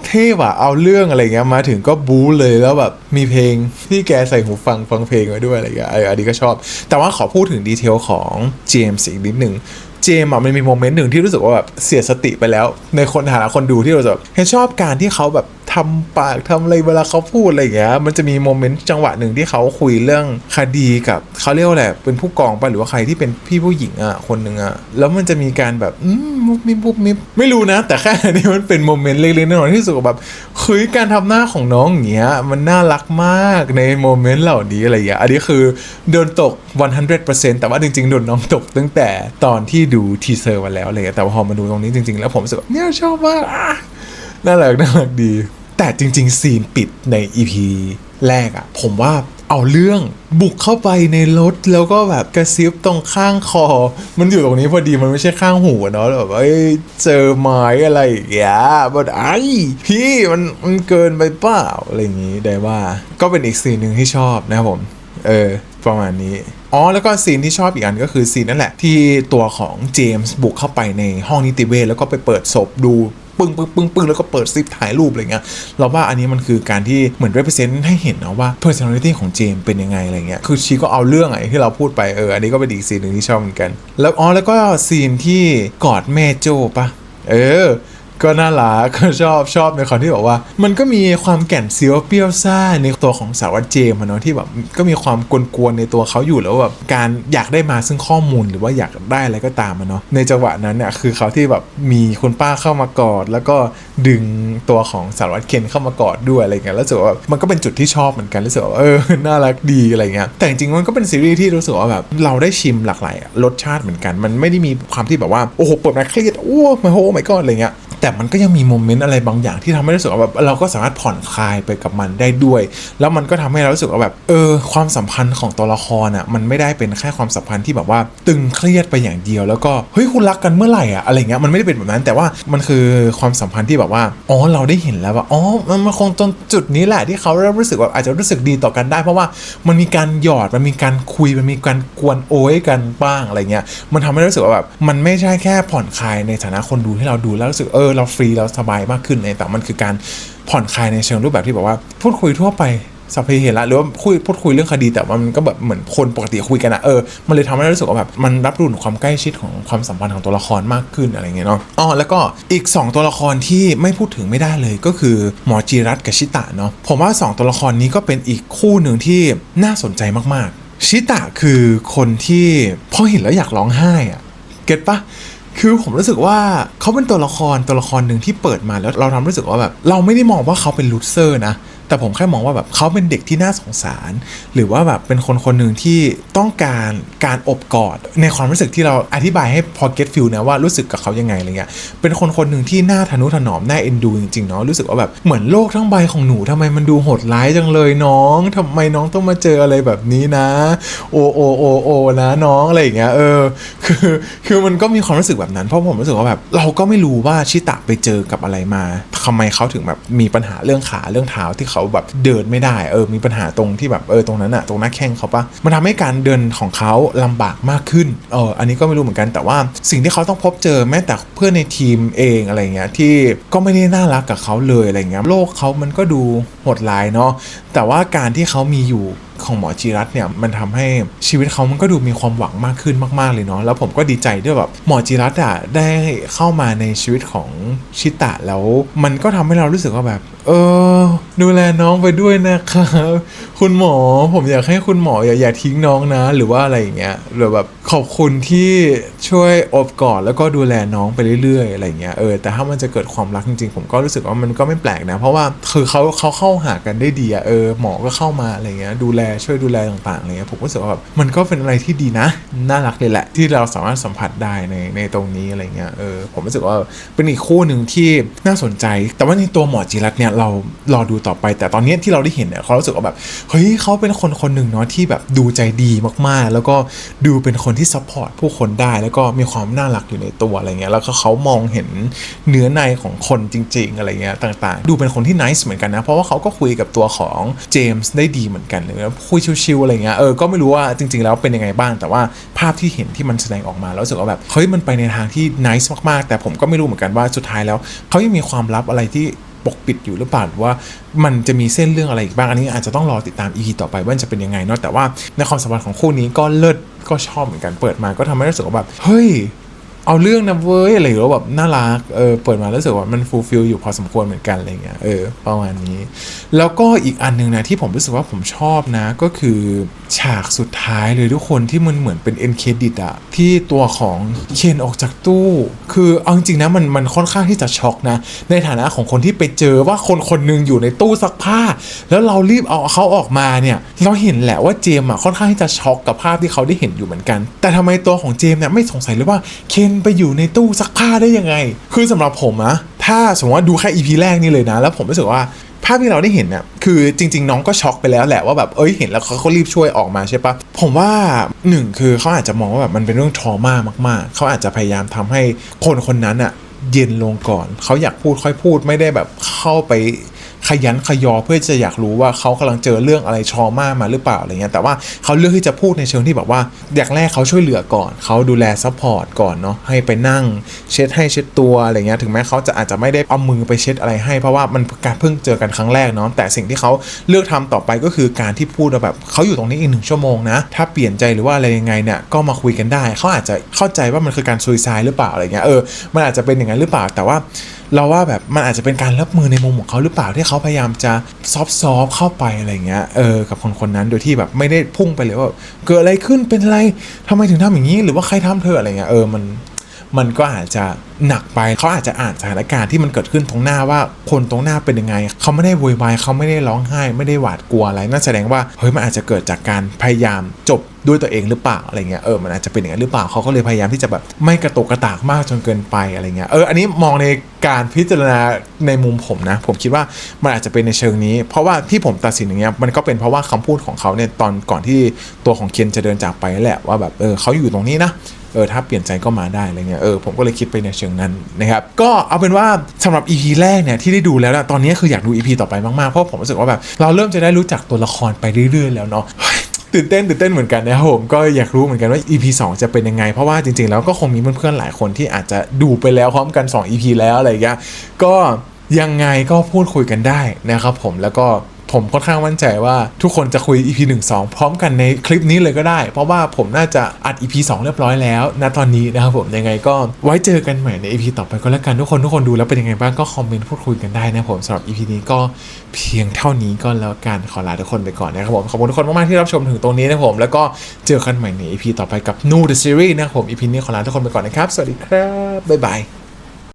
เท่ว่ะเอาเรื่องอะไรเงี้ยมาถึงก็บู๊เลยแล้วแบบมีเพลงที่แกใส่หูฟังเพลงไว้ด้วยอะไรเงี้ยอันนี้ก็ชอบแต่ว่าขอพูดถึงดีเทลของเจมส์อีกนิดนึงเจมส์มันมีโมเมนต์หนึ่งที่รู้สึกว่าแบบเสียสติไปแล้วในคนฐานะคนดูที่เราจะเห็นชอบการที่เขาแบบทำปากทำอะไรเวลาเขาพูดอะไรอย่างเงี้ยมันจะมีโมเมนต์จังหวะหนึ่งที่เขาคุยเรื่องคดีกับเขาเรียกว่าอะไรเป็นผู้กองป่ะหรือว่าใครที่เป็นพี่ผู้หญิงคนหนึ่งแล้วมันจะมีการแบบมุบมิบไม่รู้นะแต่แค่นี้มันเป็นโมเมนต์เล็กๆน้อยๆที่รู้สึกแบบเฮ้ยการทำหน้าของน้องอย่างเงี้ยมันน่ารักมากในโมเมนต์เหล่านี้อะไรอย่างเงี้ยอันนี้คือโดนตก 100% แต่ว่าจริงๆโดนน้องตกตั้งแต่ตอนที่ดูทีเซอร์มาแล้วเลยแต่พอมาดูตรงนี้จริงๆแล้วผมรู้สึกเนี่ยชอบมากน่ารักดีแต่จริงๆซีนปิดใน EP แรกผมว่าเอาเรื่องบุกเข้าไปในรถแล้วก็แบบกระซิบตรงข้างคอมันอยู่ตรงนี้พอดีมันไม่ใช่ข้างหูเนาะแบบเจอไม้อะไรอย่างเงี้ยแบบพี่มันเกินไปเปล่าอะไรอย่างงี้ได้ว่าก็เป็นอีกซีนหนึ่งที่ชอบนะครับผมประมาณนี้แล้วก็ซีนที่ชอบอีกอันก็คือซีนนั่นแหละที่ตัวของเจมส์บุกเข้าไปในห้องนิติเวชแล้วก็ไปเปิดศพดูปึ้งแล้วก็เปิดซิปถ่ายรูปอะไรเงี้ยเราว่าอันนี้มันคือการที่เหมือน represent ให้เห็นนะว่า personality ของเจมส์เป็นยังไงอะไรเงี้ยคือชีก็เอาเรื่องที่เราพูดไปอันนี้ก็เป็นอีกซีนหนึ่งที่ชอบเหมือนกันแล้วก็ซีนที่กอดแม่โจ้ปะก็น่ารักก็ชอบในความที่บอกว่ามันก็มีความแก่นเซียวเปรี้ยวซ่าในตัวของสารวัตรเจมส์เนาะที่แบบก็มีความกวนๆในตัวเขาอยู่แล้วแบบการอยากได้มาซึ่งข้อมูลหรือว่าอยากได้อะไรก็ตามเนาะในจังหวะนั้นเนี่ยคือเขาที่แบบมีคุณป้าเข้ามากอดแล้วก็ดึงตัวของสารวัตรเคนเข้ามากอดด้วยอะไรเงี้ยแล้วรู้สึกว่ามันก็เป็นจุดที่ชอบเหมือนกันรู้สึกว่าน่ารักดีอะไรเงี้ยแต่จริงๆมันก็เป็นซีรีส์ที่รู้สึกว่าแบบเราได้ชิมหลากหลายรสชาติเหมือนกันมันไม่ได้มีความที่แบบว่าโอ้โหเปิดมาเครียดโอ้ my god อะไรเงี้ย แต่มันก็ยังมีโมเมนต์อะไรบางอย่างที่ทำให้รู้สึกว่าแบบเราก็สามารถผ่อนคลายไปกับมันได้ด้วยแล้วมันก็ทำให้เรารู้สึกว่าแบบความสัมพันธ์ของตัวละครอ่ะมันไม่ได้เป็นแค่ความสัมพันธ์ที่แบบว่าตึงเครียดไปอย่างเดียวแล้วก็เฮ้ยคุณรักกันเมื่อไหร่อ่ะอะไรเงี้ยมันไม่ได้เป็นแบบนั้นแต่ว่ามันคือความสัมพันธ์ที่แบบว่าเราได้เห็นแล้วว่ามันคงตรงจุดนี้แหละที่เขาเริ่มรู้สึกว่าอาจจะรู้สึกดีต่อกันได้เพราะว่ามันมีการหยอดมันมีการคุยมันมีการกวนโอยกันบ้างอะไรเงี้ยมันทำให้รู้สึกว่าแบบมันไม่ใช่แค่ผ่อนคลายในฐานะคนดูที่เราดูแล้วรู้สึกเราฟรีเราสบายมากขึ้นแต่มันคือการผ่อนคลายในเชิงรูปแบบที่แบบว่าพูดคุยทั่วไปสัพเพเหระหรือว่าพูดคุยเรื่องคดีแต่ว่ามันก็แบบเหมือนคนปกติคุยกันอะมันเลยทำให้รู้สึกว่าแบบมันรับรู้ถึงความใกล้ชิดของความสัมพันธ์ของตัวละครมากขึ้นอะไรเงี้ยเนาะแล้วก็อีก2ตัวละครที่ไม่พูดถึงไม่ได้เลยก็คือหมอจีรัตกับชิตะเนาะผมว่า2ตัวละครนี้ก็เป็นอีกคู่หนึ่งที่น่าสนใจมากๆชิตะคือคนที่พอเห็นแล้วอยากร้องไห้อะเก็ตปะคือผมรู้สึกว่าเขาเป็นตัวละครหนึ่งที่เปิดมาแล้วเราทำรู้สึกว่าแบบเราไม่ได้มองว่าเขาเป็นลูเซอร์นะแต่ผมแค่มองว่าแบบเขาเป็นเด็กที่น่าสงสารหรือว่าแบบเป็นคนหนึ่งที่ต้องการอบกอดในความรู้สึกที่เราอธิบายให้พอเก็ตฟิลนะว่ารู้สึกกับเขายังไงอะไรเงี้ยเป็นคนหนึ่งที่น่าทนุถนอมน่าเอ็นดูจริงๆเนาะรู้สึกว่าแบบเหมือนโลกทั้งใบของหนูทำไมมันดูโหดร้ายจังเลยน้องทำไมน้องต้องมาเจออะไรแบบนี้นะโอนะน้องอะไรอย่างเงี้ยคือมันก็มีความรู้สึกแบบนั้นเพราะผมรู้สึกว่าแบบเราก็ไม่รู้ว่าชิตะไปเจอกับอะไรมาทำไมเขาถึงแบบมีปัญหาเรื่องขาเรื่องเท้าที่เขาแบบเดินไม่ได้มีปัญหาตรงที่แบบตรงนั้นอะตรงหน้าแข้งเขาปะมันทำให้การเดินของเขาลำบากมากขึ้นอันนี้ก็ไม่รู้เหมือนกันแต่ว่าสิ่งที่เขาต้องพบเจอแม้แต่เพื่อนในทีมเองอะไรเงี้ยที่ก็ไม่ได้น่ารักกับเขาเลยอะไรเงี้ยโลกเขามันก็ดูโหดร้ายเนาะแต่ว่าการที่เขามีอยู่ของหมอจีรัตเนี่ยมันทำให้ชีวิตเขามันก็ดูมีความหวังมากขึ้นมากๆเลยเนาะแล้วผมก็ดีใจด้วยแบบหมอจีรัตอะได้เข้ามาในชีวิตของชิตะแล้วมันก็ทำให้เรารู้สึกว่าแบบดูแลน้องไปด้วยนะครับคุณหมอผมอยากให้คุณหมออย่าทิ้งน้องนะหรือว่าอะไรอย่างเงี้ยหรือแบบขอบคุณที่ช่วยอบกอดแล้วก็ดูแลน้องไปเรื่อยๆอะไรอย่างเงี้ยแต่ถ้ามันจะเกิดความรักจริงๆผมก็รู้สึกว่ามันก็ไม่แปลกนะเพราะว่าคือเขาเข้าหากันได้ดีอะหมอก็เข้ามาอะไรเงี้ยช่วยดูแลต่างๆอะไรเงี้ยผมก็รู้สึกว่าแบบมันก็เป็นอะไรที่ดีนะน่ารักเลยแหละที่เราสามารถสัมผัสได้ในตรงนี้อะไรเงี้ยผมรู้สึกว่าเป็นอีกคู่หนึ่งที่น่าสนใจแต่ว่าในตัวหมอจีรัตเนี่ยเรารอดูต่อไปแต่ตอนนี้ที่เราได้เห็นเนี่ยเขารู้สึกว่าแบบเฮ้ยเขาเป็นคนหนึ่งเนาะที่แบบดูใจดีมากๆแล้วก็ดูเป็นคนที่ซัพพอร์ตผู้คนได้แล้วก็มีความน่ารักอยู่ในตัวอะไรเงี้ยแล้วก็เขามองเห็นเนื้อในของคนจริงๆอะไรเงี้ยต่างๆดูเป็นคนที่ไนซ์เหมือนกันนะเพราะว่าเขาก็คุยกับตัวของเจมส์ได้ดีเหมือนกันเลยนะคุยชิวๆอะไรเงี้ยก็ไม่รู้ว่าจริงๆแล้วเป็นยังไงบ้างแต่ว่าภาพที่เห็นที่มันแสดงออกมาแล้วรู้สึกว่าแบบเฮ้ยมันไปในทางที่ไนซ์มากๆแต่ผมก็ไม่รู้เหมือนกันว่าสุดท้ายแล้วเขายังมีความลับอะไรที่ปกปิดอยู่หรือเปล่าหรือว่ามันจะมีเส้นเรื่องอะไรอีกบ้างอันนี้อาจจะต้องรอติดตาม EP ต่อไปว่าจะเป็นยังไงเนาะแต่ว่าในความสัมพันธ์ของคู่นี้ก็เลิศก็ชอบเหมือนกันเปิดมาก็ทำให้รู้สึกว่าแบบเฮ้ยเอาเรื่องนะเว้ยอะไรหรือว่าแบบน่ารักเปิดมารู้สึกว่ามันฟูลฟิลอยู่พอสมควรเหมือนกันอะไรเงี้ยประมาณนี้แล้วก็อีกอันนึงนะที่ผมรู้สึกว่าผมชอบนะก็คือฉากสุดท้ายเลยทุกคนที่มันเหมือนเป็นเอ็นเครดิตอะที่ตัวของเคนออกจากตู้คือเอาจริงๆนะมันค่อนข้างที่จะช็อกนะในฐานะของคนที่ไปเจอว่าคนนึงอยู่ในตู้ซักผ้าแล้วเรารีบเอาเขาออกมาเนี่ยเราเห็นแหละว่าเจมอะค่อนข้างที่จะช็อกกับภาพที่เขาได้เห็นอยู่เหมือนกันแต่ทำไมตัวของเจมเนี่ยไม่สงสัยเลยว่าเคนไปอยู่ในตู้ซักผ้าได้ยังไงคือสำหรับผมอะถ้าสมมติว่าดูแค่ EP แรกนี่เลยนะแล้วผมรู้สึกว่าภาพที่เราได้เห็นเนี่ยคือจริงๆน้องก็ช็อกไปแล้วแหละว่าแบบเห็นแล้วเขารีบช่วยออกมาใช่ปะผมว่า1คือเขาอาจจะมองว่าแบบมันเป็นเรื่องทรมามากๆเขาอาจจะพยายามทำให้คนนั้นอะเย็นลงก่อนเขาอยากพูดค่อยพูดไม่ได้แบบเข้าไปขยันขยอเพื่อจะอยากรู้ว่าเขากำลังเจอเรื่องอะไรทรมามาหรือเปล่าอะไรเงี้ยแต่ว่าเขาเลือกที่จะพูดในเชิงที่แบบว่าอย่างแรกเขาช่วยเหลือก่อนเขาดูแลซัพพอร์ตก่อนเนาะให้ไปนั่งเช็ดตัวอะไรเงี้ยถึงแม้เขาจะอาจจะไม่ได้เอามือไปเช็ดอะไรให้เพราะว่ามันการเพิ่งเจอกันครั้งแรกเนาะแต่สิ่งที่เขาเลือกทำต่อไปก็คือการที่พูดแบบเขาอยู่ตรงนี้อีก1 ชั่วโมงนะถ้าเปลี่ยนใจหรือว่าอะไรยังไงเนี่ยก็มาคุยกันได้เขาอาจจะเข้าใจว่ามันคือการซุยไซด์หรือเปล่าอะไรเงี้ยมันอาจจะเป็นอย่างนั้นหรือเปล่าแต่ว่าเราว่าแบบมันอาจจะเป็นการรับมือในมุมของเขาหรือเปล่าที่เขาพยายามจะซอฟเข้าไปอะไรเงี้ยกับคนนั้นโดยที่แบบไม่ได้พุ่งไปเลยว่าเกิดอะไรขึ้นเป็นอะไรทำไมถึงทำอย่างนี้หรือว่าใครทำเธออะไรเงี้ย มันก็อาจจะหนักไปเขาอาจจะอ่านสถานการณ์ที่มันเกิดขึ้นตรงหน้าว่าคนตรงหน้าเป็นยังไงเขาไม่ได้โวยวายเขาไม่ได้ร้องไห้ไม่ได้หวาดกลัวอะไรนั่นแสดงว่าเฮ้ยมันอาจจะเกิดจากการพยายามจบด้วยตัวเองหรือเปล่าอะไรเงี้ยมันอาจจะเป็นอย่างนั้นหรือเปล่าเขาก็เลยพยายามที่จะแบบไม่กระตุกกระตากมากจนเกินไปอะไรเงี้ยอันนี้มองในการพิจารณาในมุมผมนะผมคิดว่ามันอาจจะเป็นในเชิงนี้เพราะว่าที่ผมตัดสินอย่างเงี้ยมันก็เป็นเพราะว่าคำพูดของเขาเนี่ยตอนก่อนที่ตัวของเคนจะเดินจากไปแหละว่าแบบเขาอยู่ตรงนี้นะถ้าเปลี่ยนใจก็มาได้อะไรเงี้ยผมก็เลยคิดไปในเชิงนั้นนะครับก็เอาเป็นว่าสำหรับ EP แรกเนี่ยที่ได้ดูแล้วตอนนี้คืออยากดู EP ต่อไปมากๆเพราะผมรู้สึกว่าแบบเราเริ่มจะได้รู้จักตัวละครไปเรื่อยๆแล้วเนาะตื่นเต้นเหมือนกันนะครับผมก็อยากรู้เหมือนกันว่า EP 2 จะเป็นยังไงเพราะว่าจริงๆแล้วก็คงมีเพื่อนๆหลายคนที่อาจจะดูไปแล้วพร้อมกัน2 EP แล้วอะไรอย่างเงี้ยก็ยังไงก็พูดคุยกันได้นะครับผมแล้วก็ผมค่อนข้างมั่นใจว่าทุกคนจะคุย EP 1-2 พร้อมกันในคลิปนี้เลยก็ได้เพราะว่าผมน่าจะอัด EP 2 เรียบร้อยแล้วณตอนนี้นะครับผมยังไงก็ไว้เจอกันใหม่ใน EP ต่อไปก็แล้วกันทุกคนดูแล้วเป็นยังไงบ้างก็คอมเมนต์พูดคุยกันได้นะผมสำหรับ EP นี้ก็เพียงเท่านี้ก็แล้วกันขอลาทุกคนไปก่อนนะครับผมขอบคุณทุกคนมากๆที่รับชมถึงตรงนี้นะผมแล้วก็เจอกันใหม่ใน EP ต่อไปกับ New The Series นะครับผม EP นี้ขอลาทุกคนไปก่อนนะครับสวัสดีครับบ๊ายบาย